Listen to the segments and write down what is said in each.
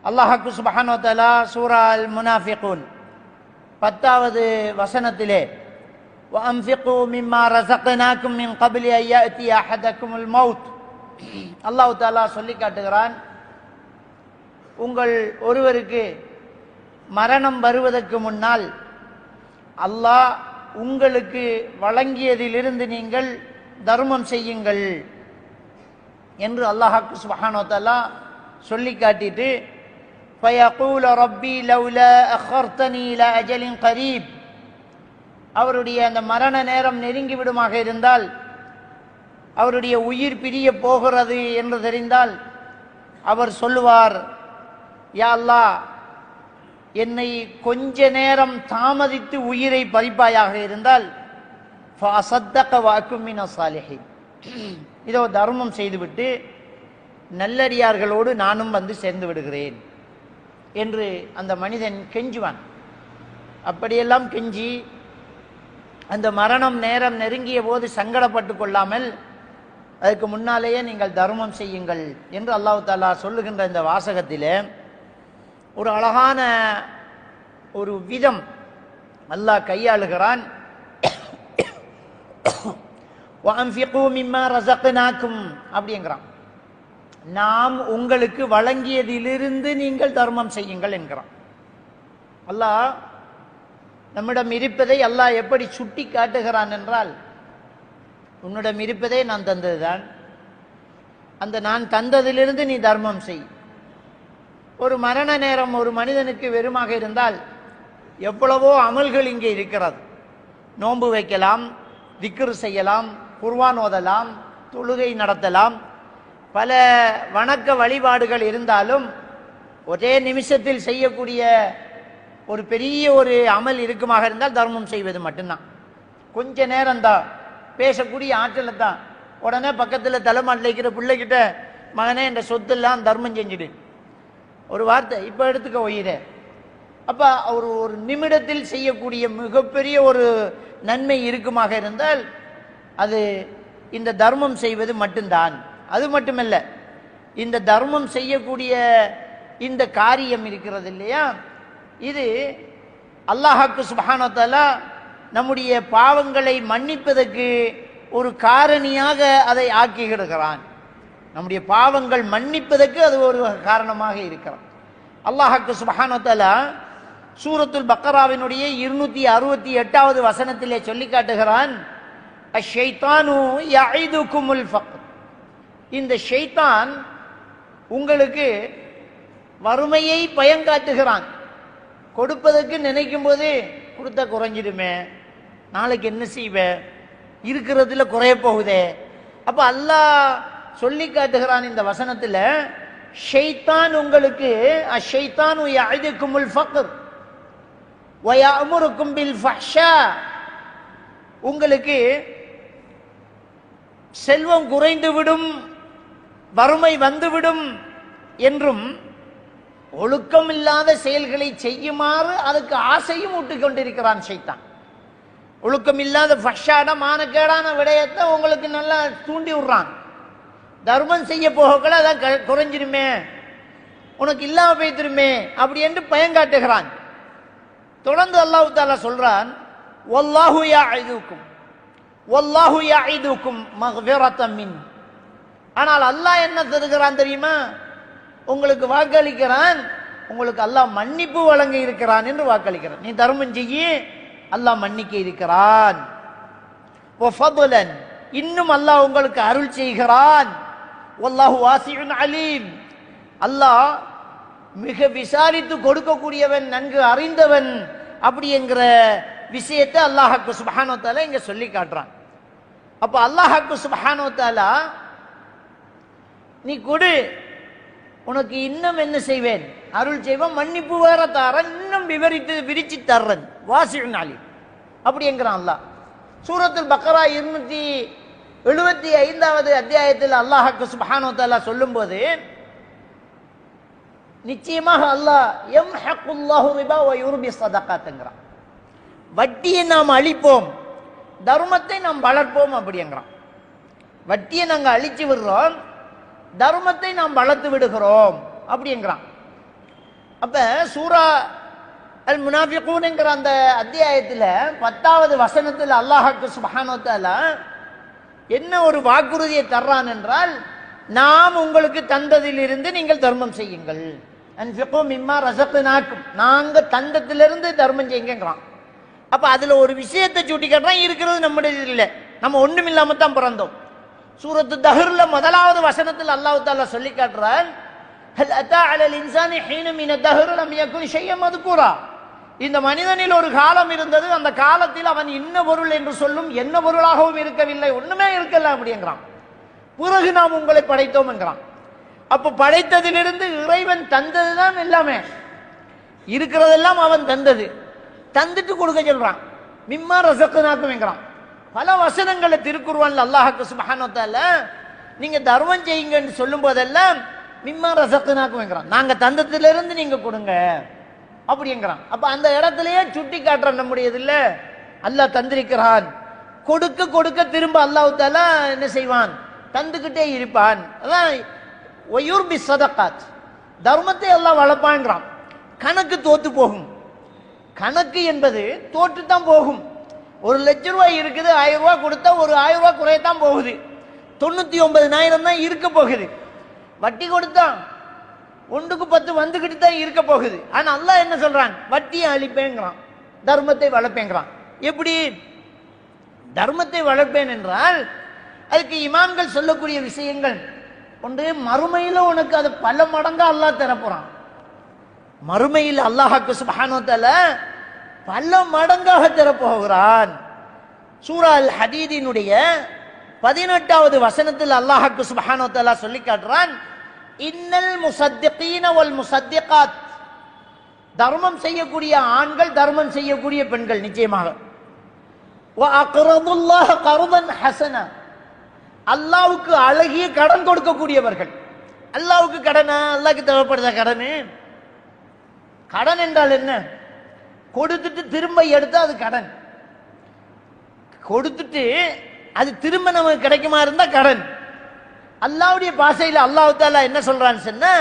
அல்லாஹ் சுப்ஹானஹு வ தஆலா சூரா அல் முனாஃபிகூன் 10வது வசனத்திலே وَأَنْفِقُوا مِمَّا رَزَقْنَاكُمْ مِنْ قَبْلِ أَنْ يَأْتِيَ أَحَدَكُمُ الْمَوْتُ அல்லாஹ் தஆலா சொல்லி காட்டுகிறான், உங்கள் ஒருவருக்கு மரணம் வருவதற்கு முன்னால் அல்லாஹ் உங்களுக்கு வழங்கியதிலிருந்து நீங்கள் தர்மம் செய்யுங்கள் என்று அல்லாஹ் சுப்ஹானஹு வ தஆலா சொல்லி காட்டிட்டு فَيَقُولُ رَبِّي لَوْلَا أَخَّرْتَنِي إِلَى أَجَلٍ قَرِيبٍ அவருடைய அந்த மரண நேரம் நெருங்கி விடுமாக இருந்தால், அவருடைய உயிர் பிரிய போகிறது என்று தெரிந்தால் அவர் சொல்லுவார், யா அல்லாஹ், என்னை கொஞ்ச நேரம் தாமதித்து உயிரை பறிப்பாயாக இருந்தால் ஃபஅஸத்தக வஅகும் மினஸ் ஸாலிஹீன், இதோ தர்மம் செய்துவிட்டு நல்லடியார்களோடு நானும் வந்து சேர்ந்து விடுகிறேன் என்று அந்த மனிதன் கெஞ்சுவான். அப்படியெல்லாம் கெஞ்சி அந்த மரணம் நேரம் நெருங்கிய போது சங்கடப்பட்டு கொள்ளாமல் அதுக்கு முன்னாலேயே நீங்கள் தர்மம் செய்யுங்கள் என்று அல்லாஹ் தஆலா சொல்லுகின்ற இந்த வாசகத்திலே ஒரு அழகான ஒரு விதம் அல்லாஹ் கையாளுகிறான். وَأَنْفِقُوا مِمَّا رَزَقْنَاكُمْ அப்படிங்கிறான். நாம் உங்களுக்கு வழங்கியதிலிருந்து நீங்கள் தர்மம் செய்யுங்கள் என்கிறான். அல்லாஹ் நம்மிடம் இருப்பதை அல்லாஹ் எப்படி சுட்டி காட்டுகிறான் என்றால், உன்னிடம் இருப்பதே நான் தந்ததுதான், அந்த நான் தந்ததிலிருந்து நீ தர்மம் செய். ஒரு மரண நேரம் ஒரு மனிதனுக்கு வெறுமாக இருந்தால் எவ்வளவோ அமல்கள் இங்கே இருக்கிறது. நோன்பு வைக்கலாம், திக்ர் செய்யலாம், குர்ஆன் ஓதலாம், தொழுகை நடத்தலாம், பல வணக்க வழிபாடுகள் இருந்தாலும் ஒரே நிமிஷத்தில் செய்யக்கூடிய ஒரு பெரிய ஒரு அமல் இருக்குமாக இருந்தால் தர்மம் செய்வது மட்டும்தான். கொஞ்ச நேரம் தான் பேசக்கூடிய ஆற்றல தான். உடனே பக்கத்தில் தலைமாட்டில் இருக்கிற பிள்ளைகிட்ட, மகனே என்ற சொத்தெல்லாம் தர்மம் செஞ்சுடு, ஒரு வார்த்தை இப்போ எடுத்துக்க உயிரை. அப்போ ஒரு நிமிடத்தில் செய்யக்கூடிய மிகப்பெரிய ஒரு நன்மை இருக்குமாக இருந்தால் அது இந்த தர்மம் செய்வது மட்டும்தான். அது மட்டுமல்ல, இந்த தர்மம் செய்யக்கூடிய இந்த காரியம் இருக்கிறது இல்லையா, இது அல்லாஹ் சுப்ஹானஹு வ தஆலா நம்முடைய பாவங்களை மன்னிப்பதற்கு ஒரு காரணியாக அதை ஆக்கிவிடுகிறான். நம்முடைய பாவங்கள் மன்னிப்பதற்கு அது ஒரு காரணமாக இருக்கிறது. அல்லாஹ் சுப்ஹானஹு வ தஆலா சூரத்துல் பக்கராவினுடைய 268வது வசனத்திலே சொல்லி காட்டுகிறான், அஷ்-ஷைத்தானு யஇதுகுமுல் ஃபக்ர், இந்த ஷைத்தான் உங்களுக்கு வறுமையை பயங்காட்டுகிறான். கொடுப்பதற்கு நினைக்கும் போது கொடுத்தா குறைஞ்சிடுமே, நாளைக்கு என்ன செய்வ, இருக்கிறதுல குறைய போகுதே. அப்ப அல்லாஹ் சொல்லி காட்டுகிறான் இந்த வசனத்துல, ஷைத்தான் உங்களுக்கு அஷ்-ஷைத்தானு யஇதுகுமுல் ஃபக்ர் வ யஅமுருக்கும் பில் ஃபஹ்ஷா, உங்களுக்கு செல்வம் குறைந்துவிடும், வறுமை வந்துவிடும் என்றும் ஒழுக்கம் இல்லாத செயல்களை செய்யுமாறு அதுக்கு ஆசையும் ஊட்டிக் கொண்டிருக்கிறான் ஷைத்தான். ஒழுக்கம் இல்லாத ஃபஹ்ஷான மானக்கேடான விடயத்தை உங்களுக்கு நல்லா தூண்டி விடுறான். தர்மம் செய்ய போகல அதான் குறைஞ்சிருமே, உனக்கு இல்லாம போய்த்திருமே அப்படி என்று பயங்காட்டுகிறான். தொடர்ந்து அல்லாஹ் தஆலா சொல்றான், வல்லாஹு யஇதுக்கும் வல்லாஹு யஇதுக்கும் மக்ஃபிரத்தம் மின், ஆனால் அல்லாஹ் என்ன தருகிறான் தெரியுமா, உங்களுக்கு வாக்களிக்கிறான், உங்களுக்கு அல்லாஹ் மன்னிப்பு வழங்க இருக்கிறான் என்று வாக்களிக்கிறான். நீ தர்மம் செய்ய அல்லாஹ் மன்னிக்க இருக்கிறான். வஃபதுலன், இன்னும் அல்லாஹ் உங்களுக்கு அருள் செய்கிறான். வல்லாஹு வாசிஉன் அலீம், அல்லாஹ் மிக விசாரித்து கொடுக்கக்கூடியவன், நன்கு அறிந்தவன் அப்படி என்கிற விஷயத்தை அல்லாஹ் சுப்ஹானஹு வ தஆலா இங்க சொல்லி காட்டுறான். அப்ப அல்லாஹ் சுப்ஹானஹு வ தஆலா, நீ கொடு, உனக்கு இன்னும் என்ன செய்வேன், அருள் செய்வேன், மன்னிப்பு வேற தாரன், இன்னும் விரிச்சு தர்றன், வாசிஉன் அலீம் அப்படி என்கிறான் அல்லாஹ். சூரத்துல் பக்கரா 275வது அத்தியாயத்தில் அல்லாஹ் சுப்ஹானஹு வ தஆலா சொல்லும்போது, நிச்சயமாக அல்லாஹ் யம்ஹகுல்லாஹு ரிபா வ யுர்பி ஸதகாத்ங்கறான், வட்டியை நாம் அழிப்போம், தர்மத்தை நாம் வளர்ப்போம் அப்படிங்கிறான். வட்டியை நாங்கள் அழிச்சு விடுறோம், தர்மத்தை நாம் வளர்த்து விடுகிறோம் அப்படிங்கிறான். அப்ப சூரா அல் முனாஃபிகூன்ங்கிற அந்த அத்தியாயத்துல 10வது வசனத்தில் அல்லாஹ் சுப்ஹானஹு வ தஆலா என்ன ஒரு வாக்குறுதியை தர்றான் என்றால், நாம் உங்களுக்கு தந்ததிலிருந்து நீங்கள் தர்மம் செய்யுங்கள். அன்ஃபிகு மிம்மா ரஸக்னாக்கும், நாங்க தந்தத்திலிருந்து தர்மம் செய்யுங்கங்கறான். அப்ப அதுல ஒரு விஷயத்தை சுட்டி காட்டுறான், இருக்கிறது நம்முடைய இல்ல, நம்ம ஒண்ணும் இல்லாம தான் பிறந்தோம். சூரத்து தஹ்ர்ல 1வது வசனத்தில் அல்லாஹ் தஆலா சொல்லி காட்டுறான், ஹல் அத்தா அலல் இன்சானி ஹீன மின தஹ்ர் லம் யகுன் ஷையன் மذ்கூரா. இந்த மனிதனில் ஒரு காலம் இருந்தது, அந்த காலத்தில் அவன் இன்ன பொருள் என்று சொல்லும் என்ன பொருளாகவும் இருக்கவில்லை, ஒண்ணுமே இருக்கல அப்படிங்கிறான். பிறகு நாம் உங்களை படைத்தோம் என்கிறான். அப்ப படைத்ததிலிருந்து இறைவன் தந்ததுதான் எல்லாமே, இருக்கிறதெல்லாம் அவன் தந்தது, தந்துட்டு கொடுக்க சொல்றான். மிம்மா ரஸக்னாக்கும் என்கிறான். பல வசனங்களை திருக்குர்ஆன்ல அல்லாஹ் சுப்ஹானஹு வ தஆலா நீங்க தர்மம் செய்யுங்கன்னு சொல்லும் போதெல்லாம் மிம்மா ரஸக்னாக்கும் என்கிறான், நாங்க தந்தத்திலிருந்து நீங்க கொடுங்க அப்படிங்கிறான். அப்ப அந்த இடத்திலேயே சுட்டி காட்டுறான் நம்முடையது இல்ல, அல்லாஹ் தந்திருக்கிறான். கொடுக்க கொடுக்க திரும்ப அல்லாஹ் தஆலா என்ன செய்வான், தந்துகிட்டே இருப்பான். அதான் வயுர்பி ஸதகாத், தர்மத்தை அல்லாஹ் வளர்ப்பான்றான். கணக்கு தோத்து போகும், கணக்கு என்பது தோற்று தான் போகும். 1 லட்சம் ரூபாய் இருக்குது, 1000 ரூபாய் கொடுத்தா ஒரு 1000 ரூபாய் குறையத்தான் போகுது, 99,000 தான் இருக்க போகுது. வட்டி கொடுத்தான் 1க்கு 10 வந்துகிட்டு தான் இருக்க போகுது. ஆனா அல்லாஹ் என்ன சொல்றான், வட்டியை அழிப்பேங்கிறான், தர்மத்தை வளர்ப்பேங்கிறான். எப்படி தர்மத்தை வளர்ப்பேன் என்றால் அதுக்கு இமாம்கள் சொல்லக்கூடிய விஷயங்கள் ஒன்று, மறுமையில உனக்கு அது பல மடங்கா அல்லாஹ் தரப்போறான். மறுமையில் அல்லாஹ் சுப்ஹானஹு வ தஆலா பல மடங்காக தரப்போகிறான். சூரா அல் ஹதீதினுடைய 18வது வசனத்தில் அல்லாஹ் சுப்ஹானஹு வ தஆலா சொல்லி காட்டுறான், இன்னல் முஸத்திகீன வல் முஸத்திகாத், தர்மம் செய்யக்கூடிய ஆண்கள், தர்மம் செய்யக்கூடிய பெண்கள் நிச்சயமாக, வ அக்ரதுல்லாஹ கர்தன் ஹஸனா, அல்லாஹ்வுக்கு அழகிய கடன் கொடுக்கக்கூடியவர்கள். அல்லாஹ்வுக்கு கடனா, அல்லாஹ்க்கு தேவைப்படுற கடன். கடன் என்றால் என்ன, கொடுத்துட்டு திரும்ப எடுத்தா அது கடன், கொடுத்துட்டு அது திரும்ப நமக்கு கிடைக்குமா இருந்தா கடன். அல்லாஹ்வுடைய பாஷையில் அல்லாஹ் தஆலா என்ன சொல்றான்னு சொன்னா,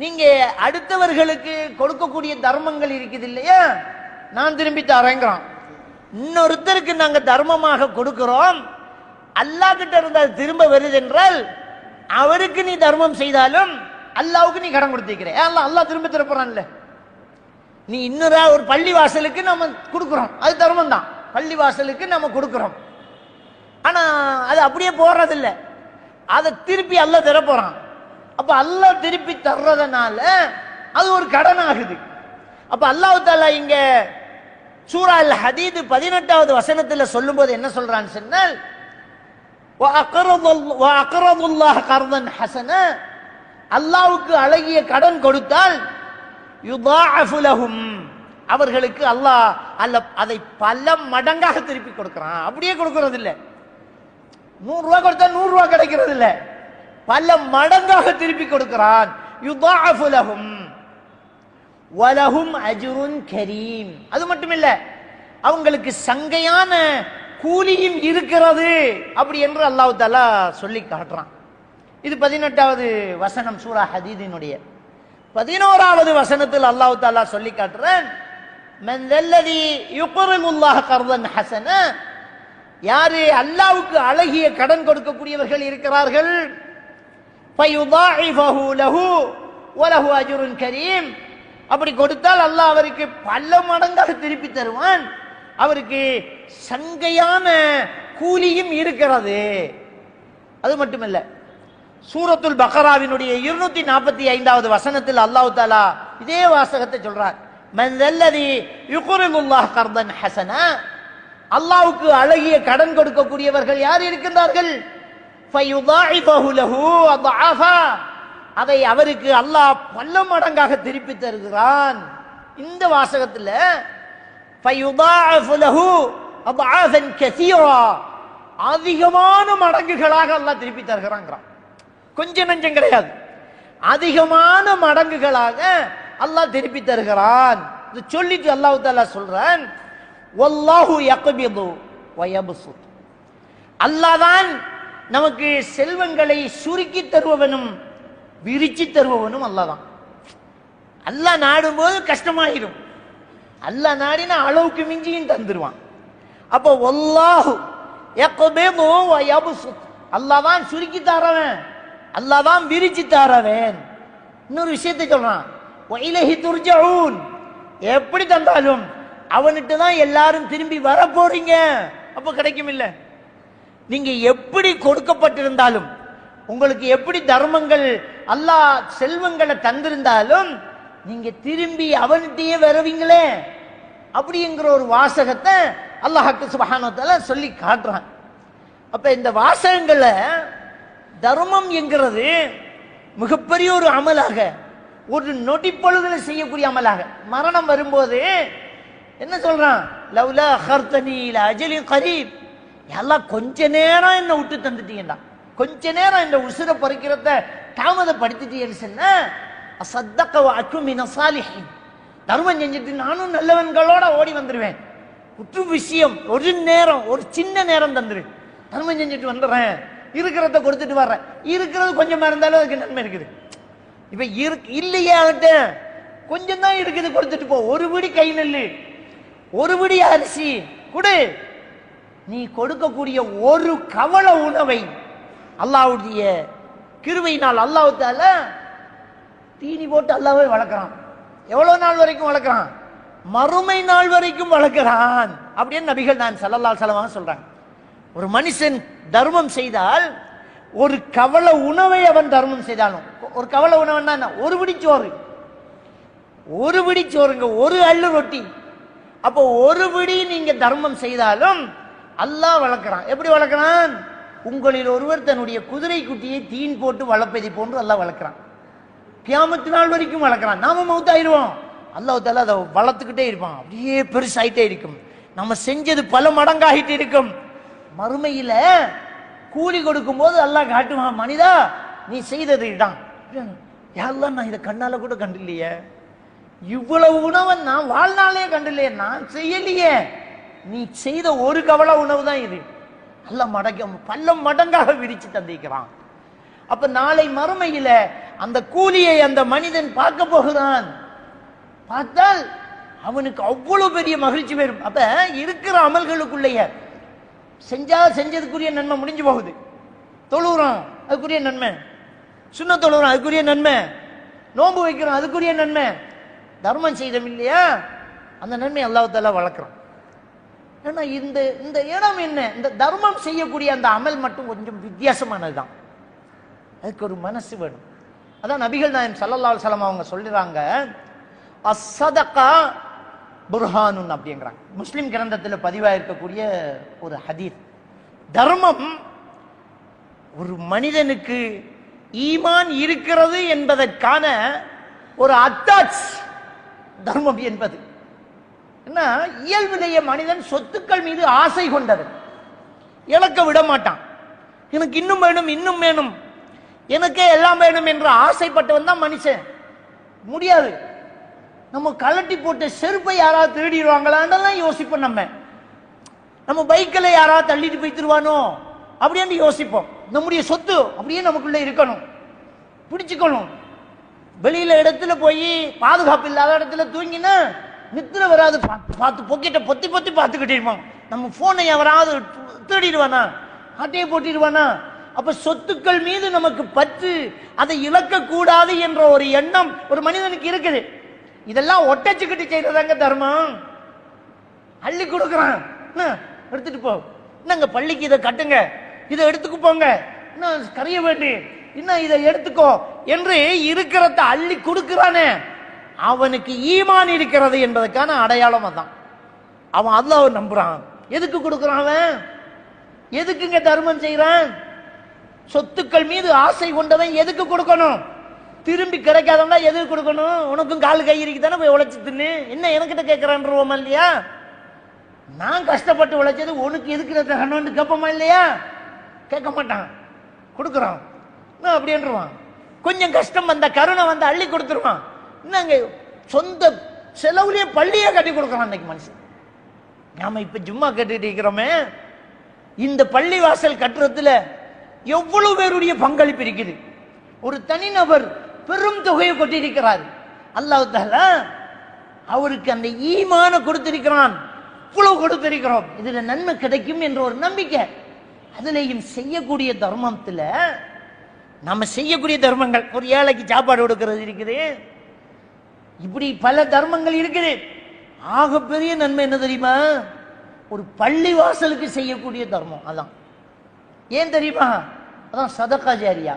நீங்க அடுத்தவர்களுக்கு கொடுக்கக்கூடிய தர்மங்கள் இருக்குது இல்லையா, நான் திரும்பி தரேங்கிறான். இன்னொருத்தருக்கு நாங்க தர்மமாக கொடுக்கிறோம், அல்லாஹ் கிட்ட இருந்து அது திரும்ப வருது என்றால் அவருக்கு நீ தர்மம் செய்தாலும் அல்லாஹ்வுக்கு நீ கடன் கொடுத்திருக்கிற, அல்லாஹ் திரும்ப தரப்போறான்ல. நீ இன்னொரு ஒரு பள்ளி வாசலுக்கு நம்ம கொடுக்கிறோம், அது தர்மம் தான், பள்ளி வாசலுக்கு நம்ம கொடுக்கிறோம். ஆனா அது அப்படியே போறதில்லை, அதை திருப்பி அல்லாஹ் தர போறான். அப்ப அல்லாஹ் திருப்பி தர்றதுனால அது ஒரு கடன் ஆகுது. அப்ப அல்லாஹ் தஆலா இங்க சூரா அல் ஹதீத் 18வது வசனத்துல சொல்லும்போது என்ன சொல்றான்னு சொன்னால், வ அக்ரதுல்லாஹ கர்தன் ஹஸனா, அல்லாஹ்வுக்கு அழகிய கடன் கொடுத்தால் யுதாஅஃபு லஹும், அவர்களுக்கு அல்லாஹ் அதை பல மடங்காக திருப்பி கொடுக்கிறான். அப்படியே கொடுக்கிறது இல்லை, 100 ரூபாய் கொடுத்தா 100 ரூபாய் கிடைக்கிறது இல்ல, பல மடங்காக திருப்பி கொடுக்கிறான். யுதாஅஃபு லஹும் வலஹும் அஜ்ருன் கரீம், அது மட்டுமில்ல அவங்களுக்கு சங்கையான கூலியும் இருக்கிறது அப்படி என்று அல்லாஹ் தஆலா சொல்லி காட்டுறான். இது 18வது வசனம் சூரா ஹதீதினுடைய. 11வது வசனத்தில் அல்லாஹ் தஆலா சொல்லி காட்டுறான், மன் அல்லதி யுக்ரிதுல்லாஹ கர்தன் ஹஸனா, யாரு அல்லாஹ்வுக்கு அழகிய கடன் கொடுக்கக்கூடியவர்கள் இருக்கிறார்கள், ஃபயுதாஇஃபஹு லஹு வலஹு அஜ்ருன் கரீம், அப்படி கொடுத்தால் அல்லாஹ் அவருக்கு பல மடங்காக திருப்பி தருவான், அவருக்கு சங்கையான கூலியும் இருக்கிறது. அது மட்டுமல்ல, சூரத்துல் பக்ராவினுடைய 245வது வசனத்தில் அல்லாஹ் தஆலா இதே வாசகத்தை சொல்றார், மன் அல்லதி யுக்ரிதுல்லாஹ கர்தன் ஹஸனா, அல்லாஹ்வுக்கு அழகிய கடன் கொடுக்கக்கூடியவர்கள் யார் இருக்கின்றார்கள், ஃபயுதாஇஃபஹு லஹு அضعافا, அதை அவருக்கு அல்லாஹ் பல மடங்காக திருப்பி தருகிறான். இந்த வாசகத்துல ஃபயுதாஅஃபு லஹு அضعافا கஸீரா, அதிகமான மடங்குகளாக அல்லாஹ் திருப்பி தருகிறான்ங்கறான். கொஞ்சம் நஞ்சம் கிடையாது, அதிகமான மடங்குகளாக அல்லாஹ் திருப்பி தருகிறான். இது சொல்லிட்டு அல்லாஹ் தஆலா சொல்றான், வல்லாஹு யக்பிது வ யப்சுத், அல்லாஹ் தான் நமக்கு செல்வங்களை சுருக்கி தருபவனும் விரிச்சி தருபவனும் அல்லாஹ் தான். அல்லாஹ் நாடும் போது கஷ்டமாயிடும். அல்லாஹ் நாடினா அளவுக்கு மிஞ்சியும் தந்துருவான். அப்போ வல்லாஹு யக்பிது வ யப்சுத், அல்லாஹ் தான் சுருக்கி தரவன், அல்லாஹ் தான் விரிச்சு தரவன். இன்னொரு விஷயத்தை சொல்றான், வ இலைஹி துர்ஜஊன், எப்படி தந்தாலும் அவன்கிட்ட தான் எல்லாரும் திரும்பி வர போறீங்க. அப்ப கிடைக்கும் இல்ல. நீங்க எப்படி கொடுக்கப்பட்டிருந்தாலும், உங்களுக்கு எப்படி தர்மங்கள் அல்லாஹ் செல்வங்களை தந்திருந்தாலும் நீங்க திரும்பி அவன்கிட்டயே வருவீங்களே அப்படிங்கிற ஒரு வாசகத்தை அல்லாஹ் சுப்ஹானஹு வ தஆலா சொல்லி காட்டுறான். அப்ப இந்த வாசகங்களை தர்மம் என்கிறது மிகப்பெரிய ஒரு அமலாக, ஒரு நொடிப்பொழுதுல செய்யக்கூடிய அமலாக. மரணம் வரும்போது என்ன சொல்றான், லவ்லா அഖர்தனி இலா அஜலின் கரீப், எல்லாம் கொஞ்ச நேரம் என்ன விட்டு தந்துட்டீங்கடா, கொஞ்ச நேரம் இந்த உசுரை பறிக்கிறத தாமதப்படுத்திட்டீங்கன்னு சொன்னா அஸத்தக வ அகுன் மின ஸாலிஹீன், தர்மம் செஞ்சுட்டு நானும் நல்லவன்களோட ஓடி வந்துருவேன். குற்று விஷயம் ஒரு நேரம், ஒரு சின்ன நேரம் தந்துரு, தர்மம் செஞ்சுட்டு வந்துடுறேன், இருக்கிறத கொடுத்துட்டு வர்றேன். இருக்கிறது கொஞ்சமா இருந்தாலும் அதுக்கு நன்மை இருக்குது. இப்ப இல்லையே அவன்கிட்ட கொஞ்சம் தான் இருக்குது, கொடுத்துட்டு போ. ஒரு பிடி கை நெல்லு, ஒரு பிடி அரிசி கொடு. நீ கொடுக்கக்கூடிய ஒரு கவள உணவை அல்லாஹ்வுடைய கிருபையினால் அல்லாஹ் தஆலா தீனி போட்டு அல்லாஹ்வை வளர்க்கிறான். எவ்வளவு நாள் வரைக்கும் வளர்க்கிறான்? மறுமை நாள் வரைக்கும் வளர்க்கிறான் அப்படின்னு நபிகள் நான் ஸல்லல்லாஹு அலைஹி வஸல்லம் சொல்றாங்க. ஒரு மனுஷன் தர்மம் செய்தால், ஒரு கவள உணவை அவன் தர்மம் செய்தாலும், ஒரு கவள உணவுன்னா என்ன, ஒரு பிடி சோறு, ஒரு பிடி சோறுங்க, ஒரு அள்ளு ரொட்டி. அப்போ ஒரு பிடி நீங்க தர்மம் செய்தாலும் அல்லாஹ் வளர்க்கிறான். எப்படி வளர்க்கிறான்? உங்களில் ஒருவர் தன்னுடைய குதிரை குட்டியை தீன் போட்டு வளர்ப்பதை போன்று அல்லாஹ் வளர்க்கிறான். கியாமத்து நாள் வரைக்கும் வளர்க்கிறான். நாம மௌத்தாயிருவோம், அல்லாஹ் தஆலா அதை வளர்த்துக்கிட்டே இருப்பான். அப்படியே பெருசாயிட்டே இருக்கும். நம்ம செஞ்சது பல மடங்காகிட்டு இருக்கும். மறுமையில கூலி கொடுக்கும் போது அல்லாஹ் காட்டுவான், மனிதா நீ செய்தது இதான். யாரெல்லாம் நான் இதை கண்ணால கூட கண்டில்லையே, இவ்வளவு உணவை நான் வாழ்நாளே கண்டில்லையே, நான் செய்யலையே, நீ செய்த ஒரு கவள உணவு தான் இது. அல்லாஹ் பல மடங்காக விரிச்சு தந்திருக்கிறான். அப்ப நாளை மறுமையில அந்த கூலியை அந்த மனிதன் பார்க்க போகிறான். பார்த்தால் அவனுக்கு அவ்வளவு பெரிய மகிழ்ச்சி வரும். அப்ப இருக்கிற அமல்களுக்குள்ளேயே செஞ்சதுக்குரிய நன்மை முடிஞ்சு போகுது. தொழுகிறோம் அதுக்குரிய நன்மை, சுன்னத் தொழுகிறோம் அதுக்குரிய நன்மை, நோன்பு வைக்கிறோம் அதுக்குரிய நன்மை, தர்மம் செய்தோம் இல்லையா அந்த நன்மை அல்லாஹ் தஆலா வளர்க்கிறோம். ஏன்னா இந்த இடம் என்ன, இந்த தர்மம் செய்யக்கூடிய அந்த அமல் மட்டும் கொஞ்சம் வித்தியாசமானதுதான். அதுக்கு ஒரு மனசு வேணும். அதான் நபிகள் நாயகம் ஸல்லல்லாஹு அலைஹி வஸல்லம் அவங்க சொல்றாங்க, அஸ்ஸதகா புர்ஹானுன் அப்படிங்கிறாங்க. முஸ்லிம் கிரந்தத்தில் பதிவாயிருக்கக்கூடிய ஒரு ஹதீஸ். தர்மம் ஒரு மனிதனுக்கு ஈமான் இருக்கிறது என்பதற்கான ஒரு அத்தாட்ச். தர்மம் என்பது என்ன, இயல்பிலேயே மனிதன் சொத்துக்கள் மீது ஆசை கொண்டது, இழக்க விட மாட்டான். எனக்கு இன்னும் வேணும், இன்னும் வேணும், எனக்கே எல்லாம் வேணும் என்று ஆசைப்பட்டவன் தான் மனுஷன். முடியாது. நம்ம கலட்டி போட்ட செருப்பை யாராவது திருடிடுவாங்களான்னு யோசிப்போம். நம்ம பைக்கில் யாராவது தள்ளிட்டு போய் திருவானோ அப்படின்னு யோசிப்போம். நம்முடைய சொத்து அப்படியே நமக்குள்ள இருக்கணும், பிடிச்சுக்கணும். வெளியில இடத்துல போய் பாதுகாப்பு இல்லாத இடத்துல தூங்கினா நித்திர வராது, பார்த்து பொக்கிட்ட பொத்தி பொத்தி பார்த்துக்கிட்டே இருப்போம். நம்ம போனை எவராவது திருடிடுவானா, ஆட்டையை போட்டிடுவானா. அப்ப சொத்துக்கள் மீது நமக்கு பற்று, அதை இழக்க கூடாது என்ற ஒரு எண்ணம் ஒரு மனிதனுக்கு இருக்குது. இதெல்லாம் ஒட்டச்சுக்கிட்டு செய்யறதாங்க தர்மம். அள்ளி கொடுக்குறான், எடுத்துட்டு போ, என்னங்க பள்ளிக்கு இதை கட்டுங்க, இதை எடுத்துக்கு போங்க, இன்னும் கரைய வேண்டி, இன்னும் இதை எடுத்துக்கோ என்று இருக்கிறத அள்ளி கொடுக்கிறானே, அவனுக்கு ஈமான் இருக்கிறது என்பதற்கான அடையாளம் அதான். அவன் அல்லாஹ்வை நம்புறான். எதுக்கு கொடுக்கிறான் அவன்? எதுக்குங்க தர்மம் செய்யறான்? சொத்துக்கள் மீது ஆசை கொண்டவன் எதுக்கு கொடுக்கணும்? திரும்பி கிடைக்காதவனா எதுக்கு கொடுக்கணும்? உனக்கும் காலு கை இருக்குதானே, போய் உழைச்சு தின்னு, என்ன எனக்கிட்ட கேட்கிறான்றோமா இல்லையா? நான் கஷ்டப்பட்டு உழைச்சது உனக்கு எதுக்கு தரணும்னு கேட்போமா இல்லையா? கேட்க மாட்டான், கொடுக்குறான் அப்படின்றான். கொஞ்சம் கஷ்டம் வந்த கருணை வந்து அள்ளி கொடுத்துருவான். என்னங்க சொந்த செலவுலயே பள்ளியே கட்டி கொடுக்குறான் இன்னைக்கு மனுஷன். நாம இப்ப ஜும்மா கட்டிட்டு இருக்கிறோமே, இந்த பள்ளி வாசல் கட்டுறதுல எவ்வளவு பேருடைய பங்களிப்பு இருக்குது. ஒரு தனிநபர் பெரும் தொகையை கொட்டியிருக்கிறார். அல்லாஹ் தஆலா அவருக்கு அந்த ஈமான கொடுத்திருக்கிறான். இவ்வளவு கொடுத்திருக்கிறோம், இதுல நன்மை கிடைக்கும் என்ற ஒரு நம்பிக்கை. அதுலயும் செய்யக்கூடிய தர்மத்துல நம்ம செய்யக்கூடிய தர்மங்கள், ஒரு ஏழைக்கு சாப்பாடு கொடுக்கிறது இருக்குது, இப்படி பல தர்மங்கள் இருக்குது. ஆகப்பெரிய நன்மை என்ன தெரியுமா? ஒரு பள்ளி வாசலுக்கு செய்யக்கூடிய தர்மம். அதான் ஏன் தெரியுமா? அதான் சதகா ஜாரியா.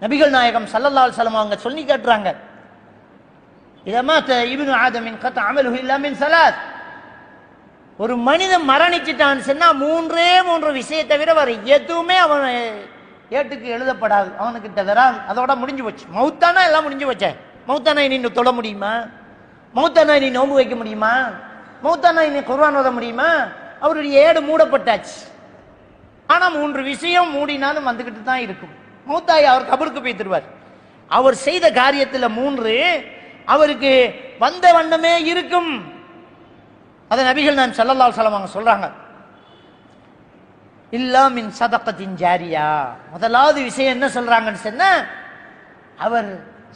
நபிகள் நாயகம் ஸல்லல்லாஹு அலைஹி வஸல்லம் அவங்க சொல்லி காட்டுறாங்க, இதா மாத இப்னு ஆதமின் கத அமலுஹு இல்லா மின் ஸலாத். ஒரு மனிதன் மரணிச்சிட்டான்னு சொன்னா மூன்று விஷயத்தை தவிர வேற எதுவுமே அவன் ஏட்டுக்கு எழுதப்படாது, அவனுக்கிட்ட வராது. அதோட முடிஞ்சு போச்சு. மௌத்தானா எல்லாம் முடிஞ்சு போச்சே. மௌத்தானா இனி தொழ முடியுமா? மௌத்தானா இனி நோன்பு வைக்க முடியுமா? மௌத்தானா இனி குர்ஆன் ஓத முடியுமா? அவருடைய ஏடு மூடப்பட்டாச்சு. ஆனா 3 விஷயம் மூடினாலும் வந்துகிட்டு தான் இருக்கும். மௌத்தாய் அவர் கபருக்கு போய் தருவார். அவர் செய்த காரியத்துல 3 அவருக்கு வந்த வண்ணமே இருக்கும். அத நபிகள் நாயகம் ஸல்லல்லாஹு அலைஹி வஸல்லம் அவங்க சொல்றாங்க, இல்லா மின் சதகத்தின் ஜாரியா. முதலாவது விஷயம் என்ன சொல்றாங்கன்னு சொன்னா, அவர்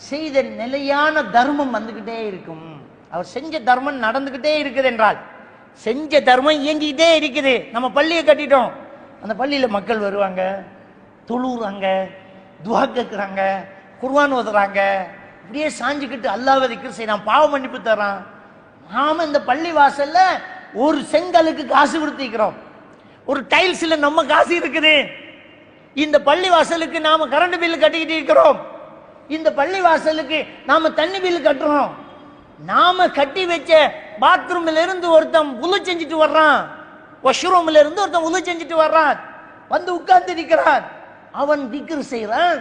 செய்த நிலையான தர்மம் வந்துகிட்டே இருக்கும். அவர் செஞ்ச தர்மம் நடந்துகிட்டே இருக்குது என்றால், செஞ்ச தர்மம் இயங்கிக்கிட்டே இருக்குது. நம்ம பள்ளியை கட்டிட்டோம், அந்த பள்ளியில மக்கள் வருவாங்க, தொழுறாங்க, துஆ கேட்கிறாங்க, குர்ஆன் ஓதுறாங்க, அப்படியே சாஞ்சுக்கிட்டு அல்லாஹ்வை திக்ர் செய்யறான், பாவ மன்னிப்பு தர்றான். நாம இந்த பள்ளி வாசல்ல ஒரு செங்கலுக்கு காசு கொடுத்திருக்கிறோம், ஒரு டைல்ஸ்ல நம்ம காசு இருக்குது. இந்த பள்ளி வாசலுக்கு நாம கரண்ட் பில் கட்டிக்கிட்டு இருக்கிறோம். இந்த பள்ளி வாசலுக்கு நாம தண்ணி பில் கட்டுறோம். நாம கட்டி வச்ச பாத்ரூம்ல இருந்து ஒருத்தன் உளு செஞ்சுட்டு வர்றான், வாஷ்ரூம்ல இருந்து ஒருத்தன் உளு செஞ்சுட்டு வர்றான், வந்து உட்கார்ந்து நிற்கிறான். அவன் திக்ர் செய்யறான்,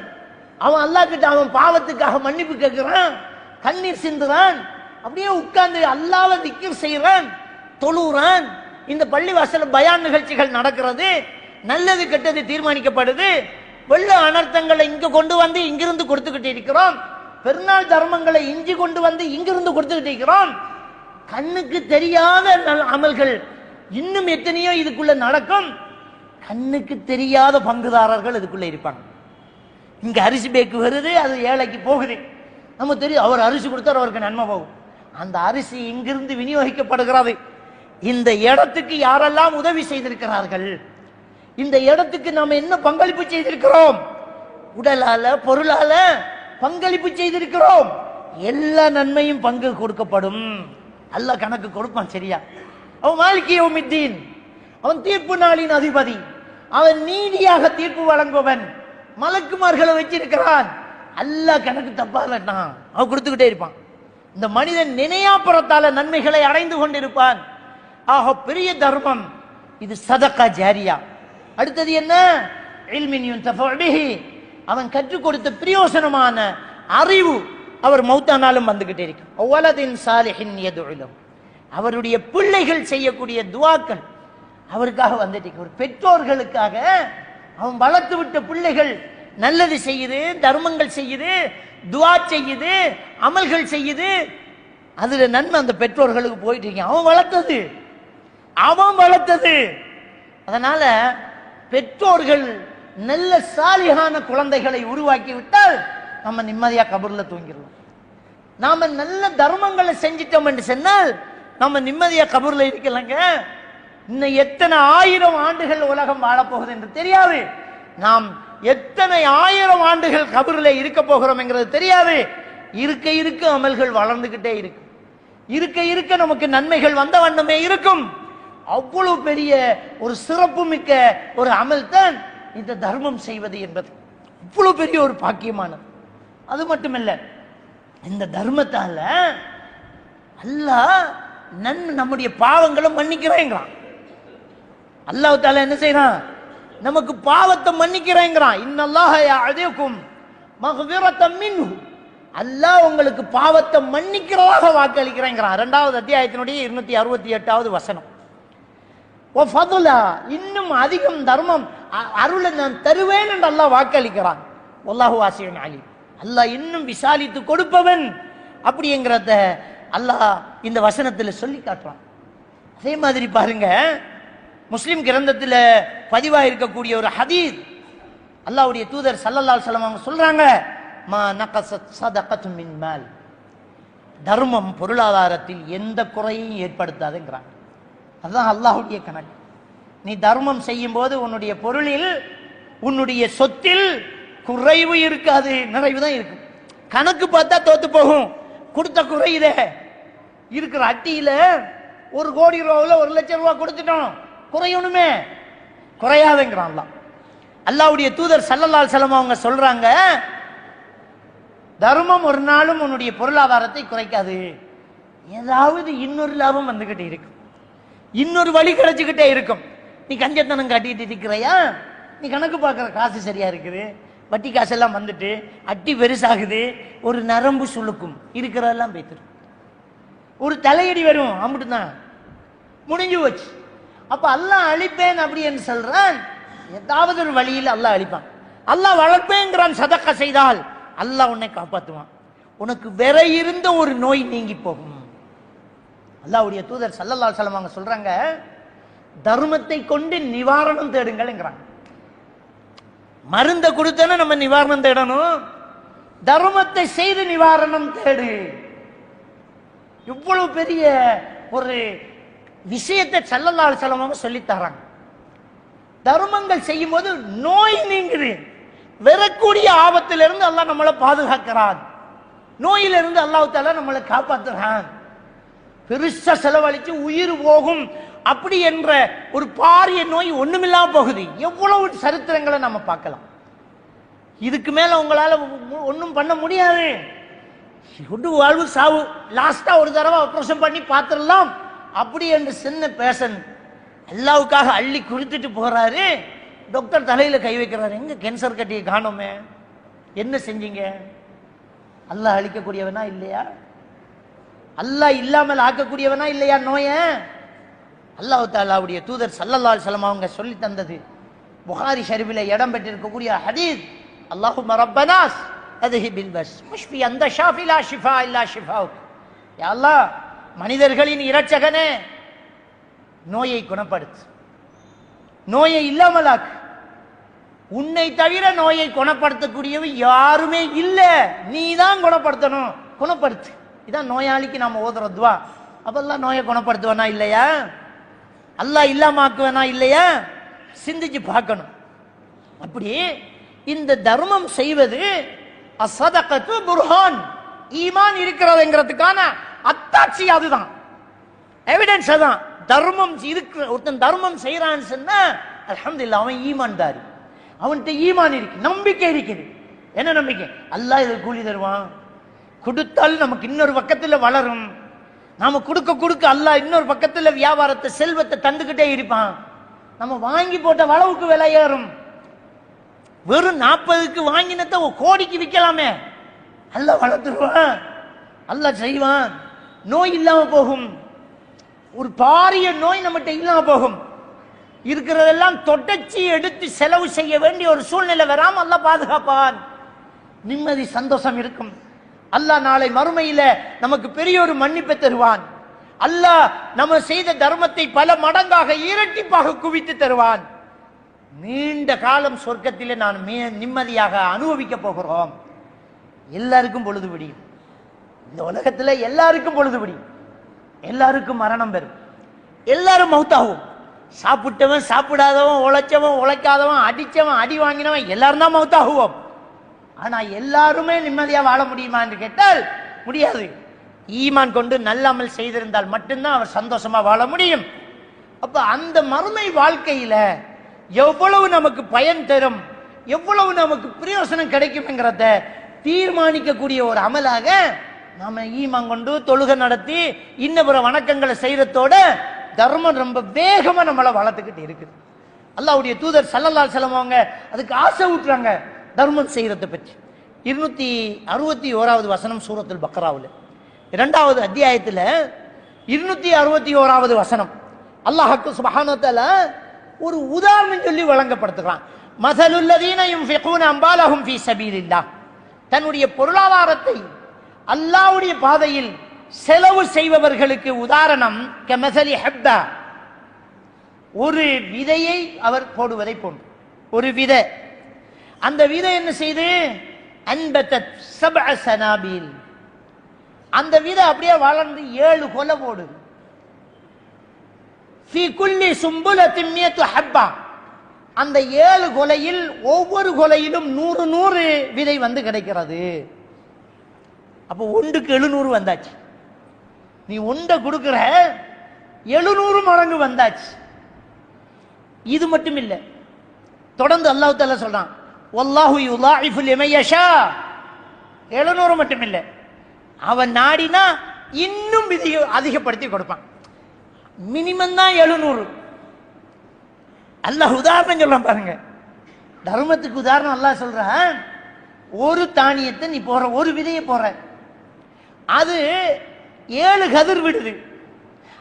அவன் அல்லாஹ் கிட்ட அவன் பாவத்துக்காக மன்னிப்பு கேட்கிறான், கண்ணீர் சிந்துறான், அப்படியே உட்கார்ந்து அல்லாஹ்வை திக்ர் செய்யறான், தொழுறான். இந்த பள்ளி வாசல்ல பயான் நிகழ்ச்சிகள் நடக்கிறது, நல்லது கெட்டது தீர்மானிக்கப்படுது. வெள்ள அனர்த்தங்களை இங்க கொண்டு வந்து இங்கிருந்து கொடுத்துக்கிட்டு இருக்கிறோம். பெருநாள் தர்மங்களை இஞ்சி கொண்டு வந்து இங்கிருந்து கொடுத்துக்கிட்டு இருக்கிறோம். கண்ணுக்கு தெரியாத அமல்கள் இன்னும் எத்தனையோ இதுக்குள்ள நடக்கும். கண்ணுக்கு தெரியாத பங்குதாரர்கள் இதுக்குள்ள இருப்பாங்க. இங்க அரிசி பேக்கு வருது, அது ஏழைக்கு போகுது. நம்ம தெரியும், அவர் அரிசி கொடுத்தார், அவருக்கு நன்மை போகும். அந்த அரிசி இங்கிருந்து விநியோகிக்கப்படுகிறது. இந்த இடத்துக்கு யாரெல்லாம் உதவி செய்திருக்கிறார்கள், இந்த இடத்துக்கு நாம என்ன பங்களிப்பு செய்திருக்கிறோம், உடலால பொருளால பங்களிப்பு செய்திருக்கிறோம். எல்லா நன்மையும் பங்கு கொடுக்கப்படும். அல்லாஹ் கணக்கு கொடுப்பான். சரியா? அவன் மாலிகி யௌமித்தீன், அவன் தீர்ப்பு நாளின் அதிபதி, அவன் நீதியாக தீர்ப்பு வழங்குவன். மலக்குமார்களை வச்சிருக்கிறான். அல்லாஹ் கணக்கு தப்பா இல்லட்டான், அவன் கொடுத்துக்கிட்டே இருப்பான். இந்த மனிதன் நினையாப்புறத்தால நன்மைகளை அடைந்து கொண்டிருப்பான். ஆக பெரிய தர்மம் இது சதகா ஜாரியா. அடுத்தது என்ன? இல்மின் யுன்தஃபஉ பிஹி, அவன் கற்றுக் கொடுத்த பிரயோசனமான அறிவு அவர் மௌத்தானாலும் வந்துகிட்டே இருக்கும். வலதின் சாலிஹின் யதுஉ லஹு, அவருடைய பிள்ளைகள் செய்யக்கூடிய துஆக்கள் அவருக்காக வந்துட்டு இருக்கு. ஒரு பெற்றோர்களுக்காக அவன் வளர்த்து விட்ட பிள்ளைகள் நல்லது செய்யுது, தர்மங்கள் செய்யுது, துஆ செய்யுது, அமல்கள் செய்யுது, அதுல நன்மை அந்த பெற்றோர்களுக்கு போயிட்டு இருக்கு. அவன் வளர்த்தது. அதனால பெற்றோர்கள் நல்ல சாலிகான குழந்தைகளை உருவாக்கி விட்டால் நம்ம நிம்மதியா கபூர்ல தூங்கிடலாம். நாம நல்ல தர்மங்களை செஞ்சிட்டோம் என்று சொன்னால் நம்ம நிம்மதியா கபூர்ல இருக்கலாங்க. இன்னும் எத்தனை 1000 ஆண்டுகள் உலகம் வாழப்போகுது என்று தெரியாது. நாம் எத்தனை 1000 ஆண்டுகள் கபூர்ல இருக்க போகிறோம் என்கிறது தெரியாது. இருக்க இருக்க அமல்கள் வளர்ந்துகிட்டே இருக்கும். இருக்க இருக்க நமக்கு நன்மைகள் வந்த வண்ணமே இருக்கும். அவ்வளவு பெரிய ஒரு சிறப்பு மிக்க ஒரு அமல் தான் இந்த தர்மம் செய்வது என்பது. இவ்வளவு பெரிய ஒரு பாக்கியமானது. அது மட்டுமல்ல, இந்த தர்மத்தால அல்லாஹ் நம்முடைய பாவங்களை மன்னிக்கிறேங்கிறான். அல்லாஹ் தஆலா என்ன செய்யறான்? நமக்கு பாவத்தை மன்னிக்கிறேங்கிறான். இன்னல்லாஹ யஅதுகும் மக்ஃபிரத்தம் மின்ஹு, அல்லாஹ் உங்களுக்கு பாவத்தை மன்னிக்கிறதாக வாக்களிக்கிறேங்கிறான். 2வது அத்தியாயத்தினுடைய 268வது வசனம். இன்னும் அதிகம் தர்மம் அருளை நான் தருவேன் என்று அல்லாஹ் வாக்களிக்கிறான். வல்லாஹு வாசியுன் அலீம், அல்லாஹ் இன்னும் விசாலித்து கொடுப்பவன் அப்படிங்கிறத அல்லாஹ் இந்த வசனத்தில் சொல்லி காட்டுறான். அதே மாதிரி பாருங்க, முஸ்லிம் கிரந்தத்தில் பதிவாக இருக்கக்கூடிய ஒரு ஹதீஸ், அல்லாஹ்வுடைய தூதர் ஸல்லல்லாஹு அலைஹி வஸல்லம் அவங்க சொல்றாங்க, மா நகஸத் ஸதகத்தும் மின் மால், தர்மம் பொருளாதாரத்தில் எந்த குறையும் ஏற்படுத்தாதுங்கிறாங்க. அதுதான் அல்லாஹ்வுடைய கணக்கு. நீ தர்மம் செய்யும் போது உன்னுடைய பொருளில், உன்னுடைய சொத்தில் குறைவு இருக்காது, நிறைவு தான் இருக்கும். கணக்கு பார்த்தா தோத்து போகும். கொடுத்த குறையுதே, இருக்கிற அட்டியில 1 கோடி ரூபாவில் 1 லட்சம் ரூபாய் கொடுத்துட்டோம், குறையணுமே, குறையாதுங்கிறான் அல்லாஹ். அல்லாஹ்வுடைய தூதர் ஸல்லல்லாஹு அலைஹி வஸல்லம் அவங்க சொல்றாங்க, தர்மம் ஒரு நாளும் உன்னுடைய பொருளாதாரத்தை குறைக்காது. ஏதாவது இன்னொரு லாபம் வந்துகிட்டே இருக்கும், இன்னொரு வழி கிடைச்சுக்கிட்டே இருக்கும். நீ கஞ்சத்தனம் காட்டிட்டு இருக்கிறையா, நீ கணக்கு பார்க்குற காசு சரியா இருக்குது, வட்டி காசெல்லாம் வந்துட்டு அட்டி பெருசாகுது, ஒரு நரம்பு சுழுக்கும், இருக்கிறதெல்லாம் பேத்துரும், ஒரு தலையடி வரும், அம்பிட்டு தான் முடிஞ்சு போச்சு. அப்ப அல்லாஹ் அழிப்பேன் அப்படி என்று சொல்றான். ஏதாவது ஒரு வழியில் அல்லாஹ் அழிப்பான். அல்லாஹ் வளர்ப்பேங்கிறான். சதக்கா செய்தால் அல்லாஹ் உன்னை காப்பாற்றுவான். உனக்கு வேற இருந்த ஒரு நோய் நீங்கி போகும். அல்லாஹ்வுடைய தூதர் ஸல்லல்லாஹு அலைஹி வஸல்லம் அவங்க சொல்றாங்க, தர்மத்தை கொண்டு நிவாரணம் தேடுங்கள்ங்கிறாங்க. மருந்தை கொடுத்தனா நம்ம நிவாரணம் தேடணும், தர்மத்தை செய்து நிவாரணம் தேடு. இவ்வளவு பெரிய ஒரு விஷயத்தை ஸல்லல்லாஹு அலைஹி வஸல்லம் அவங்க சொல்லி தராங்க. தர்மங்கள் செய்யும் போது நோய் நீங்குது, வரக்கூடிய ஆபத்திலிருந்து அல்லாஹ் நம்மளை பாதுகாக்கிறான், நோயிலிருந்து அல்லாஹ் தஆலா நம்மளை காப்பாற்றுறான். பெருசா செலவழிச்சு உயிர் போகும் அப்படி என்ற ஒரு பாரிய நோய் ஒண்ணுமில்லாம போகுது. எவ்வளவு சரித்திரங்களை நம்ம பார்க்கலாம். இதுக்கு மேல உங்களால ஒன்றும் பண்ண முடியாது. வாழ்வு சாவு, லாஸ்டா ஒரு தடவை ஆபரேஷன் பண்ணி பார்த்துடலாம் அப்படி என்று சின்ன பேஷன் அல்லாவுக்காக அள்ளி கொடுத்துட்டு போறாரு. டாக்டர் தலையில கை வைக்கிறாரு, எங்க கேன்சர் கட்டியை காணோமே, என்ன செஞ்சீங்க? அல்லாஹ் அழிக்கக்கூடியவனா இல்லையா? அல்லாஹ் இல்லாமல் ஆக்கக்கூடியவனா இல்லையா நோய? அல்லாஹ் தஆலாவுடைய தூதர் ஸல்லல்லாஹு அலைஹி வஸல்லம் அவங்க சொல்லி தந்தது புகாரி ஷரீஃபில் இடம் பெற்றிருக்கக்கூடிய ஹதீஸ், அல்லாஹும்ம ரப்பனாஸ் அத்ஹிபில் பஸ் முஷ்ஃபி அந்த ஷாஃபி லா ஷிஃபா இல்லா ஷிஃபாவுக். யா அல்லாஹ், மனிதர்களின் இரட்சகனே, நோயை குணப்படுத்து, நோயை இல்லாமலாக்கு. உன்னை தவிர நோயை குணப்படுத்தக்கூடியவன் யாருமே இல்லை, நீ தான் குணப்படுத்தணும், குணப்படுத்து. இதான் நோயாளிக்கு நாம ஓதுற துவா. அப்பெல்லாம் நோயை குணப்படுத்துவனா இல்லையா? அல்லாஹ் இல்லாமாக்குவனா இல்லையா? சிந்திச்சு பார்க்கணும். அப்படி இந்த தர்மம் செய்வது அஸ்ஸதகத்து புர்ஹான், ஈமான் இருக்கிறதுங்கிறதுக்கான அத்தாட்சி அதுதான், எவிடன்ஸ் அதான். தர்மம் இருக்கிற ஒருத்தன் தர்மம் செய்யறான்னு சொன்னா அல்ஹம்துலில்லாஹ், அவன் ஈமான்தாரி, அவன்கிட்ட ஈமான் இருக்கு, நம்பிக்கை இருக்குது. என்ன நம்பிக்கை? அல்லாஹ் இதை கூலி தருவான், கொடுத்தால் நமக்கு இன்னொரு பக்கத்துல வளரும், நாம கொடுக்க கொடுக்க அல்லாஹ் இன்னொரு பக்கத்துல வியாபாரத்தை செல்வத்தை தந்துகிட்டே இருப்பான், நம்ம வாங்கி போட்ட வளவுக்கு விலை ஏறும். வெறும் 40க்கு வாங்கினத கோடிக்கு விற்கலாமே, அல்லாஹ் வளர்த்துருவான், அல்லாஹ் செய்வான். நோய் இல்லாம போகும், ஒரு பாரிய நோய் நம்மகிட்ட இல்லாம போகும். இருக்கிறதெல்லாம் தொடச்சி எடுத்து செலவு செய்ய வேண்டிய ஒரு சூழ்நிலை வராம அல்லாஹ் பாதுகாப்பான். நிம்மதி சந்தோஷம் இருக்கும். அல்லாஹ் நாளை மறுமையில நமக்கு பெரிய ஒரு மன்னிப்பை தருவான். அல்லாஹ் நம்ம செய்த தர்மத்தை பல மடங்காக இரட்டிப்பாக குவித்து தருவான். நீண்ட காலம் சொர்க்கத்திலே நான் நிம்மதியாக அனுபவிக்க போகிறோம். எல்லாருக்கும் பொழுது விடியும், இந்த உலகத்துல எல்லாருக்கும் பொழுது விடியும், எல்லாருக்கும் மரணம் பெறும், எல்லாரும் மௌத்தாகும். சாப்பிட்டவன் சாப்பிடாதவன், உழைச்சவன் உழைக்காதவன், அடிச்சவன் அடி வாங்கினவன் எல்லாரும் தான் மௌத்தாகுவோம். ஆனா எல்லாருமே நிம்மதியா வாழ முடியுமா என்று கேட்டால் முடியாது. ஈமான் கொண்டு நல்லமல் செய்திருந்தால் மட்டும்தான் அவர் சந்தோஷமா வாழ முடியும். அப்ப அந்த மறுமை வாழ்க்கையில எவ்வளவு நமக்கு பயன் தரும், எவ்வளவு நமக்கு பிரயோசனம் கிடைக்கும்ங்கிறத தீர்மானிக்கக்கூடிய ஒரு அமலாக நாம ஈமான் கொண்டு தொழுகை நடத்தி இன்னபிற வணக்கங்களை செய்யறதோட தர்மம் ரொம்ப வேகமா நம்மளை வளர்த்துக்கிட்டு இருக்குது. அல்லாஹ்வுடைய தூதர் ஸல்லல்லாஹு அலைஹி வஸல்லம் அவங்க அதுக்கு ஆசை ஊட்டுறாங்க தர்மம் செய்யறதை பற்றி. 261வது வசனம் சூரத்துல் பக்ராவுல 2வது அத்தியாயத்துல 261வது வசனம் அல்லாஹ் சுப்ஹானஹு வ தஆலா ஒரு உதாரணம் சொல்லி வழங்கப்படுத்துகிறான். மஸலுல் லதீன யுன்ஃபிகூன அம்வாலஹும் ஃபீ ஸபீலில்லாஹ், தன்னுடைய பொருளாதாரத்தை அல்லாஹ்வுடைய பாதையில் செலவு செய்பவர்களுக்கு உதாரணம் கமஸலி ஹப்பா, ஒரு விதையை அவர் போடுவதை போன்று. ஒரு விதை, அந்த விதை என்ன செய்து அன்பத்தத் சப்அ சனாபீல், அந்த விதை அப்படியே வளர்ந்து 7 கொலை போடுது. ஃபீ குல்லி சும்புலத்தின் மியத்து ஹப்பா, அந்த 7 கொலையில் ஒவ்வொரு கொலையிலும் 100 விதை வந்து கிடைக்கிறது. அப்போ ஒன்றுக்கு 700 வந்தாச்சு. நீ ஒன்றை கொடுக்கிற 700 மடங்கு வந்தாச்சு. இது மட்டும் இல்லை, தொடர்ந்து அல்லாஹ் தஆலா சொல்றான், வல்லாஹு யுலாஇஃபு லிமன் யஷா. 700 மட்டும் இல்லை, அவன் நாடினா இன்னும் விதி அதிகப்படுத்தி கொடுப்பான். மினிமம் தான் 700. அல்லாஹ் உதாரணம் சொல்றான் பாருங்க. தர்மத்துக்கு உதாரணம் அல்லாஹ் சொல்றான். ஒரு தானியத்தை நீ போற, ஒரு விதையை போற, அது 7 கதிர் விடுது.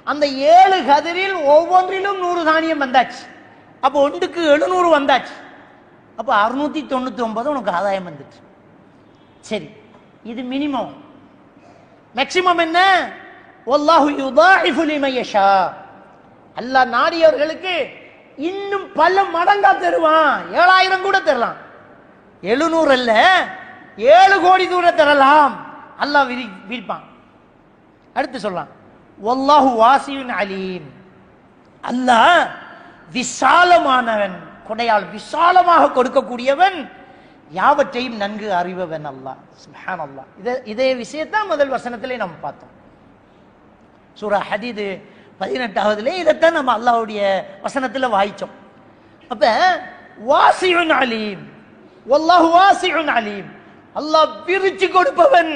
அந்த 7 கதிரில் ஒவ்வொன்றிலும் 100 தானியம் வந்தாச்சு. அப்போ ஒன்றுக்கு 700 வந்தாச்சு. அப்போ 699 உனக்கு ஆதாயம் வந்துச்சு. சரி, இது மினிமம். மேக்சிமம் என்ன? வல்லாஹு யுதாஇஃபு லிமன் யஷா. அல்லாஹ் நாடியவர்களுக்கு இன்னும் பல மடங்கா தருவான். 7000 கூட தரலாம். 700 அல்ல, 7 கோடி தூர தரலாம். அல்லாஹ் விரிப்பான். அடுத்து சொல்லலாம், வல்லாஹு வாசியுன் அலீம். அல்லாஹ் விசாலமானவன், கொடையால் விசாலமாக கொடுக்கக்கூடியவன், யாவற்றையும் நன்கு அறிபவன் அல்லாஹ். சுப்ஹானல்லாஹ். இதே விஷயத்தான் முதல் வசனத்திலே நம்ம பார்த்தோம். சூரா ஹதீது 18வதுல இதைத்தான் நம்ம அல்லாஹ்வுடைய வசனத்துல வாய்ச்சோம். அப்ப வாசியுன் அலீம், வல்லாஹு வாசியுன் அலீம். அல்லாஹ் பிரிச்சு கொடுப்பவன்,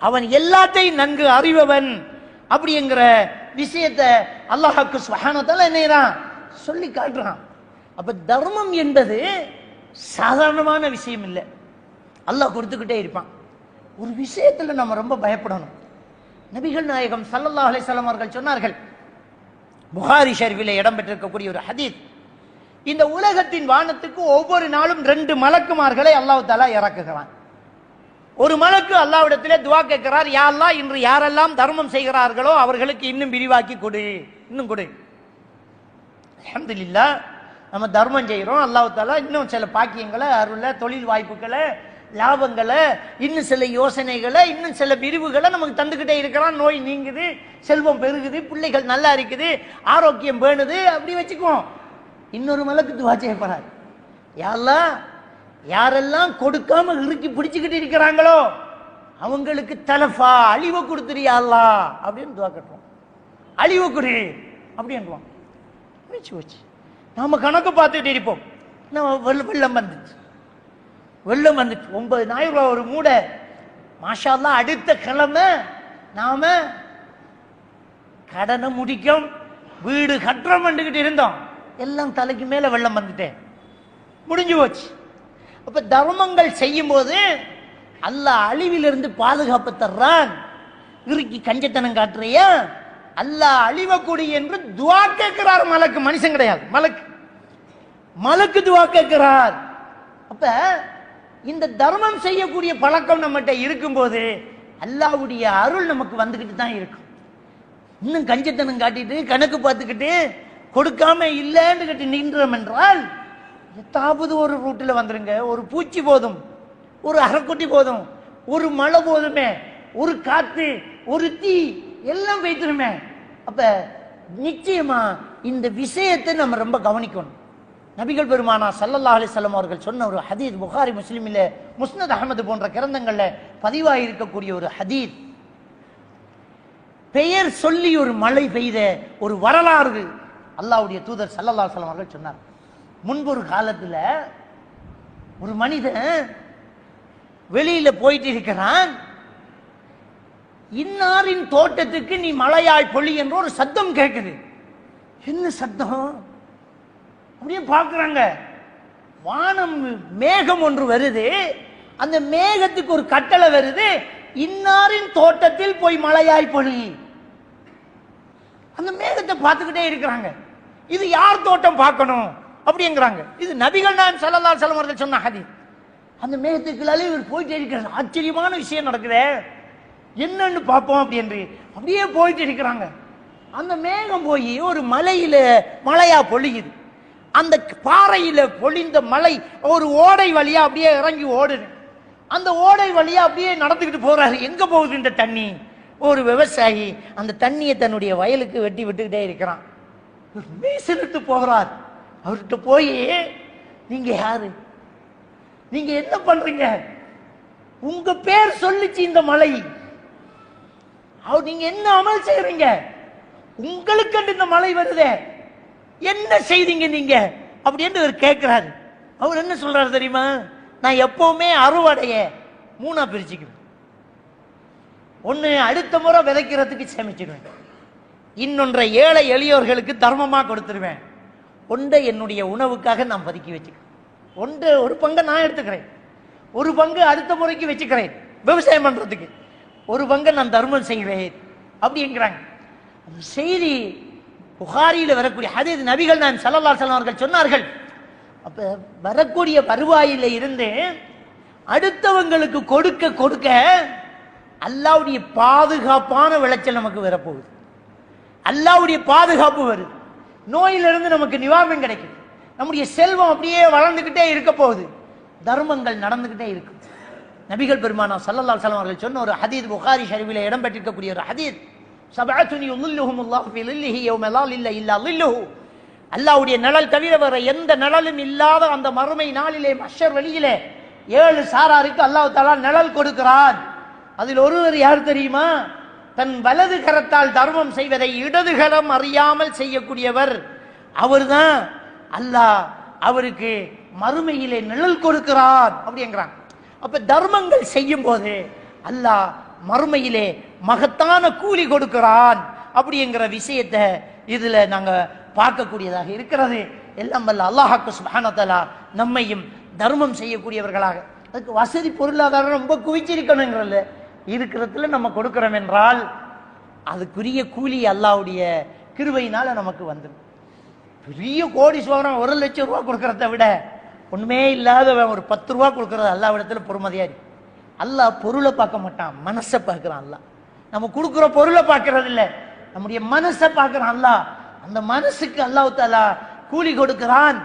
அவன் எல்லாத்தையும் நன்கு அறிபவன் அப்படிங்கிற விஷயத்தை அல்லாஹ்வுக்கு சுப்ஹானஹு வ தஆலா என்னைறான் சொல்லி காட்டுறான். அப்ப தர்மம் என்பது சாதாரணமான விஷயம் இல்லை. அல்லாஹ் கொடுத்துக்கிட்டே இருப்பான். ஒரு விஷயத்துல நம்ம ரொம்ப பயப்படணும். நபிகள் நாயகம் ஸல்லல்லாஹு அலைஹி வஸல்லம் அவர்கள் சொன்னார்கள், புகாரி ஷரீஃபிலே இடம்பெற்றிருக்கக்கூடிய ஒரு ஹதீஸ், இந்த உலகத்தின் வானத்துக்கு ஒவ்வொரு நாளும் 2 மலக்குமார்களை அல்லாஹ் தஆலா இறக்குகிறான். ஒரு மலக்கு அல்லாஹ்விடத்திலே துஆ கேட்கிறார், யா அல்லாஹ், இன்று யாரெல்லாம் தர்மம் செய்கிறார்களோ அவர்களுக்கு இன்னும் விரிவாக்கி கொடு, இன்னும் கொடு. அல்ஹம்துலில்லாஹ், நம்ம தர்மம் செய்கிறோம். அல்லாஹ் தஆலா இன்னும் சில பாக்கியங்களை, அருளை, தொழில் வாய்ப்புகளை, லாபங்களை, இன்னும் சில யோசனைகளை, இன்னும் சில விரிவுகளை நமக்கு தந்துக்கிட்டே இருக்கிறான். நோய் நீங்குது, செல்வம் பெருகுது, பிள்ளைகள் நல்லா இருக்குது, ஆரோக்கியம் பேணுது. அப்படி வச்சுக்குவோம். இன்னொரு மலக்கு துஆ செய்யப்படுறார், யா அல்லாஹ், யாரெல்லாம் கொடுக்காம இறுக்கி பிடிச்சுக்கிட்டு இருக்கிறாங்களோ அவங்களுக்கு தலஃபா, அழிவு கொடுத்துறியா அல்லாஹ் அப்படின்னு துஆ கட்டுறோம். அழிவு கொடு அப்படின்றான். வச்சு நாம கணக்கு பார்த்துட்டு இருப்போம். நம்ம வெள்ளம் வந்துச்சு, வெள்ளம் வந்துச்சு, 9,000 ரூபாய் ஒரு மூடை. மாஷா அல்லாஹ், அடுத்த கிழமை நாம கடனை முடிக்கும், வீடு கட்டுறோம் வந்துகிட்டு இருந்தோம். எல்லாம் தலைக்கு மேல வெள்ளம் வந்துட்டேன், முடிஞ்சு போச்சு. அப்ப தர்மங்கள் செய்யும் போது அல்லாஹ் அழிவிலிருந்து பாதுகாப்பு தர்றான். இறுக்கி கஞ்சத்தனம் காட்டுறியா, அல்லாஹ் அழிவக்கூடி என்று துஆ கேட்கிறார் மலக்கு. மனுஷன் கிடையாது, மலக்கு துஆ கேட்கிறார். அப்ப இந்த தர்மம் செய்யக்கூடிய பழக்கம் நம்மகிட்ட இருக்கும்போது அல்லாஹ்வுடைய அருள் நமக்கு வந்துகிட்டு தான் இருக்கும். இன்னும் கஞ்சத்தனம் காட்டிட்டு கணக்கு பார்த்துக்கிட்டு கொடுக்காம இல்லைன்னு நின்றோம் என்றால் எத்தாவது ஒரு ரூட்ல வந்துருங்க. ஒரு பூச்சி போதும், ஒரு அரைக்குட்டி போதும், ஒரு மழை போதுமே, ஒரு காத்து, ஒரு தீ எல்லாம் வைத்திருமே. அப்ப நிச்சயமா இந்த விஷயத்தை நம்ம ரொம்ப கவனிக்கணும். நபிகள் பெருமானா ஸல்லல்லாஹு அலைஹி வஸல்லம் அவர்கள் சொன்ன ஒரு ஹதீஸ், புகாரி முஸ்லிமில், முஸ்னத் அஹமது போன்ற கிரந்தங்கள்ல பதிவாகி இருக்கக்கூடிய ஒரு ஹதீஸ். பெயர் சொல்லி ஒரு மழை பெய்த ஒரு வரலாறு அல்லாஹ்வுடைய தூதர் ஸல்லல்லாஹு அலைஹி வஸல்லம் அவர்கள் சொன்னார். முன்பு ஒரு காலத்துல ஒரு மனிதன் வெளியில போயிட்டு இருக்கிறான். இன்னாரின் தோட்டத்துக்கு நீ மழையாய் பொழி என்ற ஒரு சத்தம் கேட்குது. என்ன சத்தம்? அப்படியே பார்க்குறாங்க. வானம் மேகம் ஒன்று வருது. அந்த மேகத்துக்கு ஒரு கட்டளை வருது, இன்னாரின் தோட்டத்தில் போய் மழையாய் பொழி. அந்த மேகத்தை பார்த்துக்கிட்டே இருக்கிறாங்க. இது யார் தோட்டம் பார்க்கணும் அப்படிங்கிறாங்க. இது நபிகள் நாயகம் ஸல்லல்லாஹு அலைஹி வஸல்லம் அவர்கள் சொன்ன ஹதீஸ். அந்த மேகத்துக்குள்ளாலே இவர் போயிட்டே இருக்கிறார். ஆச்சரியமான விஷயம் நடக்குது, என்னன்னு பார்ப்போம் அப்படி என்று அப்படியே போயிட்டு இருக்கிறாங்க. அந்த மேகம் போய் ஒரு மலையா பொழியுது. அந்த பாறையில பொழிந்த மலை ஒரு ஓடை வழியா அப்படியே இறங்கி ஓடுது. அந்த ஓடை வழியா அப்படியே நடந்துக்கிட்டு போறாரு. எங்க போகுது இந்த தண்ணி? ஒரு விவசாயி அந்த தண்ணியை தன்னுடைய வயலுக்கு வெட்டி விட்டுக்கிட்டே இருக்கிறான். வீசிட்டு போகிறார். அவர்கிட்ட போய், நீங்க யாரு, நீங்க என்ன பண்றீங்க, உங்க பேர் சொல்லிச்சு இந்த மலை, நீங்க என்ன அமல் செய்யறீங்க, உங்களுக்கு இந்த மலை வருதே, என்ன செய்தீங்க நீங்க அப்படின்னு அவர் கேட்கிறாரு. அவர் என்ன சொல்றாரு தெரியுமா? நான் எப்பவுமே அறுவடைய 3ஆ பிரிச்சுக்குவேன். ஒண்ணு அடுத்த முறை விதைக்கிறதுக்கு சேமிச்சுக்குவேன், இன்னொன்றை ஏழை எளியோர்களுக்கு தர்மமா கொடுத்துருவேன், ஒன்றை என்னுடைய உணவுக்காக நான் பதுக்கி வச்சுக்கிறேன், ஒரு பங்கை நான் எடுத்துக்கிறேன், ஒரு பங்கு அடுத்த முறைக்கு வச்சுக்கிறேன் விவசாயம் பண்றதுக்கு, ஒரு பங்கை நான் தர்மம் செய்வேன் அப்படிங்கிறாங்க. செய்தி புகாரியில் வரக்கூடிய ஹதீஸ், நபிகள் நான் ஸல்லல்லாஹு அலைஹி வஸல்லம் அவர்கள் சொன்னார்கள், அப்ப வரக்கூடிய வருவாயில இருந்து அடுத்தவங்களுக்கு கொடுக்க கொடுக்க அல்லாஹ்வுடைய பாதுகாப்பான விளைச்சல் நமக்கு வரப்போகுது. அல்லாஹ்வுடைய பாதுகாப்பு வருது, நோயிலிருந்து நமக்கு நிவாரணம் கிடைக்கும், நம்முடைய செல்வம் அப்படியே வளர்ந்துகிட்டே இருக்க போகுது, தர்மங்கள் நடந்துகிட்டே இருக்கும். நபிகள் பெருமானா ஸல்லல்லாஹு அலைஹி வஸல்லம் அவர்கள் சொன்ன ஒரு ஹதீஸ், புகாரி ஷரீஃபிலே இடம் பெற்றிருக்கக்கூடிய ஒரு ஹதீஸ், சபஅத்துன் யுظில்லுஹுமுல்லாஹு ஃபீ லில்லிஹி யௌம லா லில்ல இல்லா லில்லுஹு, அல்லாஹ்வுடைய நிழல் தவிர வேற எந்த நிழலும் இல்லாத அந்த மறுமை நாளிலே மஹ்ஷர் வெளியிலே 7 சாராருக்கு அல்லாஹ் தஆலா நிழல் கொடுக்கிறான். அதில் ஒருவர் யார் தெரியுமா? தன் வலது கரத்தால் தர்மம் செய்வதை இடது கரம் அறியாமல் செய்யக்கூடியவர். அவர்தான் அல்லாஹ் அவருக்கு மறுமையிலே நிழல் கொடுக்கிறான் அப்படிங்கிறான். அப்ப தர்மங்கள் செய்யும் போது அல்லாஹ் மறுமையிலே மகத்தான கூலி கொடுக்கிறான் அப்படிங்கிற விஷயத்தை இதுல நாங்க பார்க்கக்கூடியதாக இருக்கிறது. எல்லாம் வல்ல அல்லாஹ் சுப்ஹானஹு வ தஆலா நம்மையும் தர்மம் செய்யக்கூடியவர்களாக, அதுக்கு வசதி பொருளாதாரம் ரொம்ப குவிச்சிருக்கணுங்கிறதுல இருக்கிறதுல நம்ம கொடுக்கிறோம் என்றால் அதுக்குரிய கூலி அல்லாஹ்வுடைய கிருபையினால நமக்கு வந்துடும். பெரிய கோடீஸ்வரன் 1 லட்சம் ரூபாய் கொடுக்கறத விட ஒண்ணுமே இல்லாதவன் ஒரு 10 ரூபாய் கொடுக்கறது அல்லாஹ்விடத்துல பொறுமதியா இருக்கு. அல்லாஹ் பொருளை பார்க்க மாட்டான், மனசை பார்க்கிறான். அல்லாஹ் நம்ம கொடுக்குற பொருளை பார்க்கறது இல்லை, நம்முடைய மனசை பார்க்கிறான் அல்லாஹ். அந்த மனசுக்கு அல்லாஹ் தஆலா கூலி கொடுக்கிறான்.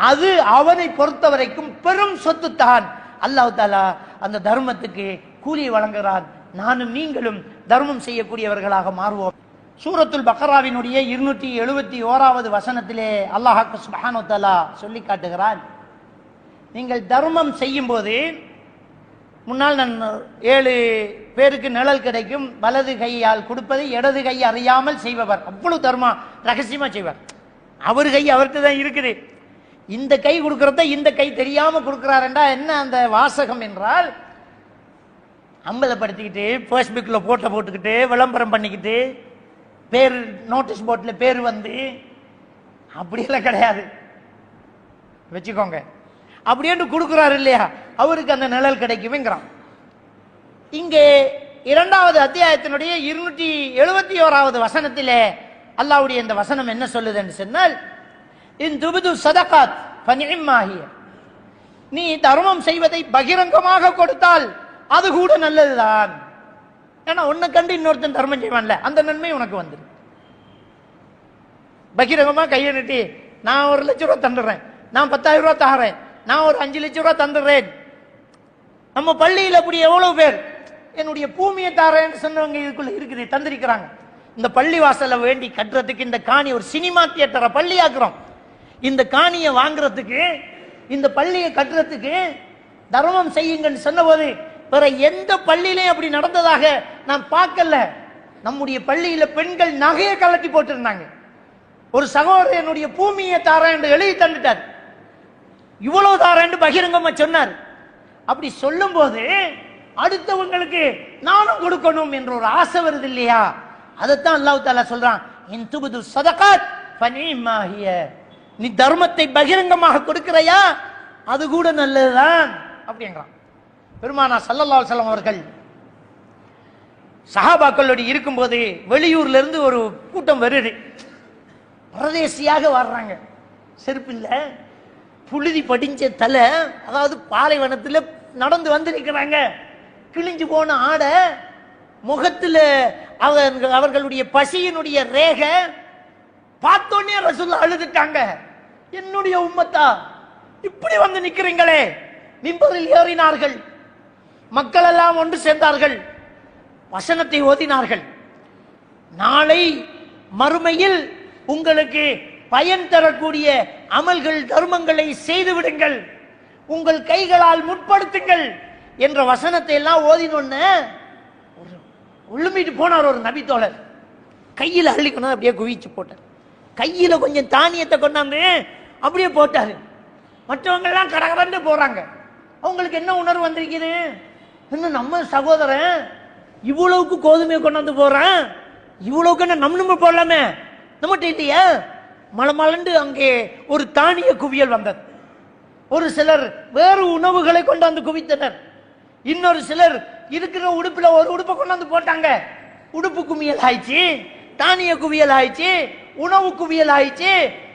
அது அவனை பொறுத்த வரைக்கும் பெரும் சொத்து தான். அல்லாஹ் தஆலா அந்த தர்மத்துக்கு கூலி வழங்குகிறான். நானும் நீங்களும் தர்மம் செய்யக்கூடியவர்களாக மாறுவோம். சூரத்துல் பக்ராவினுடைய 271வது வசனத்திலே அல்லாஹ் சுப்ஹானஹு வ தஆலா சொல்லி காட்டுகிறான், நீங்கள் தர்மம் செய்யும் போது முன்னால் நான் 7 பேருக்கு நிழல் கிடைக்கும், வலது கையால் கொடுப்பதை இடது கை அறியாமல் செய்பவர், அவ்வளவு தர்மம் ரகசியமா செய்வார். அவர் கை அவர்கிட்ட தான் இருக்குது, இந்த கை கொடுக்கறத இந்த கை தெரியாம கொடுக்கிறாருண்டா என்ன அந்த வாசகம் என்றால், அம்பலப்படுத்திக்கிட்டு ஃபேஸ்புக்ல போட்டோ போட்டுக்கிட்டு விளம்பரம் பண்ணிக்கிட்டு பேர் நோட்டீஸ் போர்ட்ல பேர் வந்து அப்படியெல்லாம் கிடையாது வச்சுக்கோங்க. அப்படின்னு கொடுக்கிறாரு இல்லையா, அவருக்கு அந்த நிழல் கிடைக்குமேங்கிறான். இங்கே 2வது அத்தியாயத்தினுடைய 271வது வசனத்திலே அல்லாஹ்வுடைய இந்த வசனம் என்ன சொல்லுது என்று சொன்னால், இன் துபது சதகாத் ஃபனிம்மாஹிய, நீ தர்மம் செய்வதை பகிரங்கமாக கொடுத்தால் அது கூட நல்லதுதான். ஏன்னா உன்னை கண்டு இன்னொருத்தன் தர்மம் செய்வான்ல, அந்த நன்மை உனக்கு வந்துடும். பகிரங்கமா கையை நீட்டி நான் 1 லட்சம் ரூபாய் தந்துடுறேன், நான் 10,000 ரூபாய் தரேன், நான் ஒரு 5 லட்சம் ரூபாய் தந்துடுறேன். நம்ம பள்ளியில் அப்படி எவ்வளவு பேர் என்னுடைய பூமியை தாரேன்னு சொன்னவங்க இதுக்குள்ள இருக்குது, தந்திருக்கிறாங்க. இந்த பள்ளி வாசலை வேண்டி கட்டுறதுக்கு இந்த காணி ஒரு சினிமா தியேட்டரை பள்ளி ஆக்குறோம். இந்த காணியை வாங்குறதுக்கு, இந்த பள்ளியை கட்டுறதுக்கு தர்மம் செய்யுங்கன்னு சொன்னபோது வேற எந்த பள்ளியிலையும் அப்படி நடந்ததாக நான் பார்க்கல. நம்முடைய பள்ளியில பெண்கள் நகையை கலட்டி போட்டிருந்தாங்க. ஒரு சகோதரர் என்னுடைய பூமியை தாரேன் என்று எழுதி தந்துட்டார், இவ்வளவு தாரேன் பகிரங்கமா சொன்னார். அப்படி சொல்லும் போது அடுத்தவங்களுக்கு நானும் கொடுக்கணும் என்ற ஒரு ஆசை வருது இல்லையா, அதைத்தான் அல்லாஹ் தஆலா சொல்றான், இன் துபது ஸதகாத் ஃபனிம்மாஹிய, நீ தர்மத்தை பகிரங்கமாக கொடுக்கிறையா அது கூட நல்லதுதான் அப்படிங்கிறான். பெருமானா ஸல்லல்லாஹு அலைஹி வஸல்லம் அவர்கள் சஹாபாக்களோடு இருக்கும்போது வெளியூர்ல இருந்து ஒரு கூட்டம் வருது, பிரதேசியாக வர்றாங்க, செருப்பு இல்ல, புழுதி படிஞ்ச தலை, அதாவது பாலைவனத்துல நடந்து வந்து நிற்கிறாங்க, கிழிஞ்சு போன ஆடை, முகத்துல அவர்களுடைய பசியினுடைய ரேக பார்த்தோன்னே ரசூலுல்லாஹ் அழுதுட்டாங்க. என்னுடைய உம்மத்தா இப்படி வந்து நிக்கிறீங்களே. மிம்பரில் ஏறினார்கள், மக்கள் எல்லாம் ஒன்று சேர்ந்தார்கள், வசனத்தை ஓதினார்கள். நாளை மறுமையில் உங்களுக்கு பயன் தரக்கூடிய அமல்கள் தர்மங்களை செய்து விடுங்கள், உங்கள் கைகளால் முற்படுத்துங்கள் என்ற வசனத்தை எல்லாம் ஓதினொன்ன உள்ளுமிட்டு போனார் ஒரு நபி தோழர். கையில் அள்ளிக்கணும் அப்படியே குவிச்சு போட்டார். கையில கொஞ்சம் தானியத்தை கொண்டாந்து அப்படியே போட்டாரு. மற்றவங்க எல்லாம் கடகடன்னு போறாங்க. அவங்களுக்கு என்ன உணர்வு வந்திருக்குது? இன்னும் நம்ம சகோதரன் இவ்வளவுக்கு கோதுமையை கொண்டாந்து போறான், இவ்வளவுக்கு என்ன நம்ம போடலாமே, நம்மகிட்ட இல்லையா? மலமலண்டு அங்கே ஒரு தானிய குவியல் வந்தது. ஒரு சிலர் வேறு உணவுகளை கொண்டாந்து குவித்தனர். இன்னொரு சிலர் இருக்கிற உடுப்புல ஒரு உடுப்பை கொண்டாந்து போட்டாங்க. உடுப்பு குவியல் ஆயிடுச்சு, தானிய குவியல் ஆயிடுச்சு, உணவு குவியல் ஆயிடுச்சு.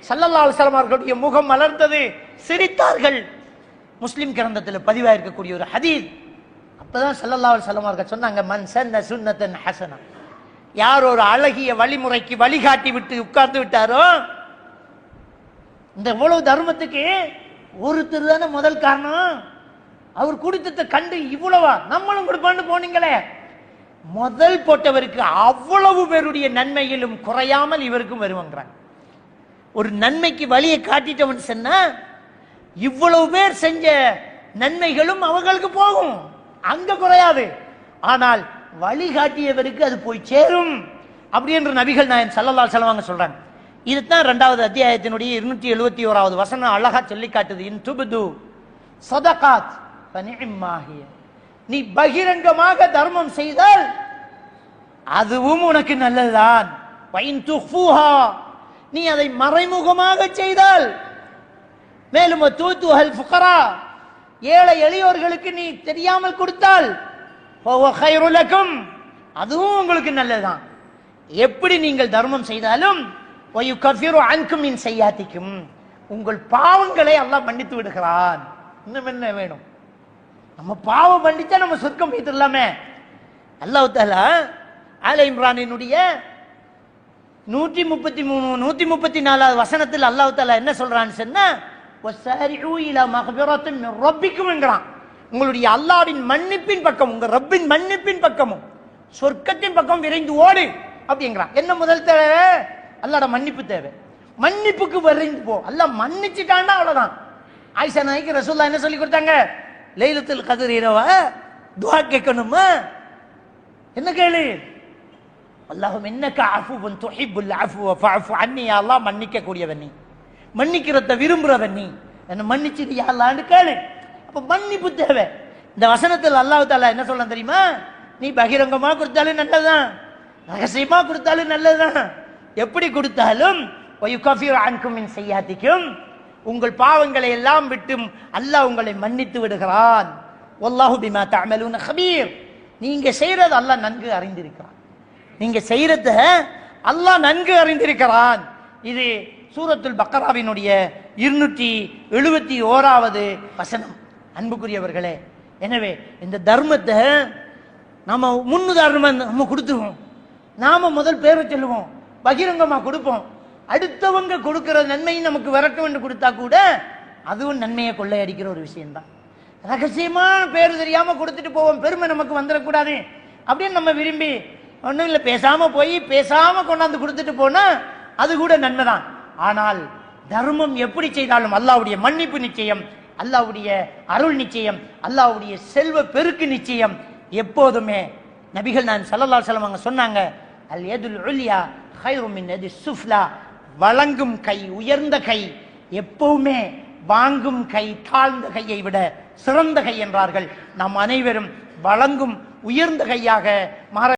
ஸல்லல்லாஹு அலைஹி வஸல்லம் அவர்களுடைய முகம் மலர்ந்தது, சிரித்தார்கள். முஸ்லிம் கிரந்தத்தில் பதிவாயிருக்கக்கூடிய ஒரு ஹதீஸ். அப்பதான் ஸல்லல்லாஹு அலைஹி வஸல்லம் அவர்கள் சொன்னாங்க, மன் சன்ன சுன்னத்தன் ஹஸனா, யார் ஒரு அழகிய வழிமுறைக்கு வழிகாட்டி விட்டு உட்கார்ந்து விட்டாரோ, இந்த இவ்வளவு தர்மத்துக்கு ஒருத்தர் தானே முதல் காரணம். அவர் குடித்தத்தை கண்டு இவ்வளவா நம்மளும் கொடுப்பான்னு போனீங்களே, முதல் போட்டவருக்கு அவ்வளவு பேருடைய நன்மையிலும் குறையாமல் இவருக்கும் வருவாங்கிறாங்க. ஒரு நன்மைக்கு வழியை காட்டிட்டவன் சொன்னா இவ்வளவு பேர் செஞ்ச நன்மைகளும் அவர்களுக்கு போகும், அங்க குறையாது. ஆனால் வழிகாட்டியவருக்கு அது போய் சேரும் அப்படி என்று நபிகள் நாயகம் ஸல்லல்லாஹு அலைஹி வஸல்லம் சொல்றாங்க. இதுதான் 2வது அத்தியாயத்தினுடைய 271வது வசனம் அழகா சொல்லி காட்டுது. இன் துப்து ஸதகாத் ஃபனிஅம்மாஹிய, நீ பகிரங்கமாக தர்மம் செய்தால் அதுவும் உனக்கு நல்லதுதான். வைன் துஃபூஹா, நீ அதை மறைமுகமாக செய்தால், மேலும் தூதுஹல் ஃபுகரா, ஏழை எளியோர்களுக்கு நீ தெரியாமல் கொடுத்தால் ஃபஹுவ கைரு லக்கும், அதுவும் உங்களுக்கு நல்லதுதான். எப்படி நீங்கள் தர்மம் செய்தாலும் வயுகஃபிரு அன்கும் மின் செய்யாத்திக்கும், உங்கள் பாவங்களை அல்லாஹ் மன்னித்து விடுகிறான். இன்னும் என்ன வேணும்? நம்ம பாவம் பண்ணிச்சா நம்ம சொர்க்கம் போயிடலாமே. அல்லாஹ் தஆலா ஆல இம்ரானினுடைய 133 134வது வசனத்தில் அல்லாஹ் தஆலா என்ன சொல்றான்னு சொன்னா, வஸாரிஉ இலா மக்ஃபிரத்தின் மின் ரப்பிக்கும் என்கிறான். உங்களுடைய அல்லாஹ்வின் மன்னிப்பின் பக்கம், உங்க ரப்பின் மன்னிப்பின் பக்கமும் சொர்க்கத்தின் பக்கம் விரைந்து ஓடு அப்படிங்கிறான். என்ன முதல் தேவை? அல்லாஹ்வோட மன்னிப்பு தேவை. மன்னிப்புக்கு விரைந்து போ. அல்லாஹ் மன்னிச்சிட்டான்னா அவ்வளவுதான். ஆயிஷா நாய்க்கு ரசூலுல்லாஹ் என்ன சொல்லி கொடுத்தாங்க? லைலத்துல் கத்ர் இரவ துஆ கேட்கணுமா? என்ன கேளு? அல்லாஹும்ம இன்னக அஃபுவுன் துஹிப்புல் அஃப்வ ஃபஅஃபு அன்னி, யா அல்லாஹ் மன்னிக்க கூடியவன் நீ, மன்னிக்கிறத விரும்புறவன் நீ, என்ன மன்னிச்சிடு யா அல்லாஹ்னு கேளு. அப்ப மன்னிப்பு தேவை. இந்த வசனத்தில் அல்லாஹ் தஆலா என்ன சொல்றான் தெரியுமா? நீ பகிரங்கமா கொடுத்தாலும் நல்லதுதான், ரகசியமா கொடுத்தாலும் நல்லதுதான், எப்படி கொடுத்தாலும் வயுகஃபிரு அன்கும் மின் செய்யாத்திக்கும், உங்கள் பாவங்களை எல்லாம் விட்டும் அல்லாஹ் உங்களை மன்னித்து விடுகிறான். வல்லாஹு பிமா தஅமலூன கபீர், நீங்க செய்யறது அல்லாஹ் நன்கு அறிந்திருக்கிறான். நீங்க செய்யறத அல்லாஹ் நன்கு அறிந்திருக்கிறான். இது சூரத்துல் பக்கராவினுடைய 271வது வசனம். அன்புக்குரியவர்களே, எனவே இந்த தர்மத்தை நாம முன்னுதாரணமா நம்ம கொடுத்துருவோம். நாம முதல் பேரை சொல்லுவோம், பகிரங்கமா கொடுப்போம். அடுத்தவங்க கொடுக்கிற நன்மையும் நமக்கு வரட்டும் என்று கொடுத்தா கூட அதுவும் நன்மையை கொள்ளையடிக்கிற ஒரு விஷயம்தான். ரகசியமான பேர் தெரியாம கொடுத்துட்டு போவோம், பெருமை நமக்கு வந்துடக்கூடாது அப்படின்னு நம்ம விரும்பி ஒன்றும் இல்லை, பேசாம போய் பேசாம கொண்டாந்து கொடுத்துட்டு போனா அது கூட நன்மைதான். ஆனால் தர்மம் எப்படி செய்தாலும் அல்லாஹ்வுடைய மன்னிப்பு நிச்சயம், அல்லாஹ்வுடைய அருள் நிச்சயம், அல்லாஹ்வுடைய செல்வ பெருக்கு நிச்சயம் எப்போதுமே. நபிகள் நான் ஸல்லல்லாஹு அலைஹி வஸல்லம் சொன்னாங்க, அல் யதுல் உல்யா கைரு மின் யதி சுஃப்லா, வழங்கும் கை, உயர்ந்த கை எப்பவுமே வாங்கும் கை, தாழ்ந்த கையை விட சிறந்த கை என்றார்கள். நாம் அனைவரும் வழங்கும் உயர்ந்த கையாக மாற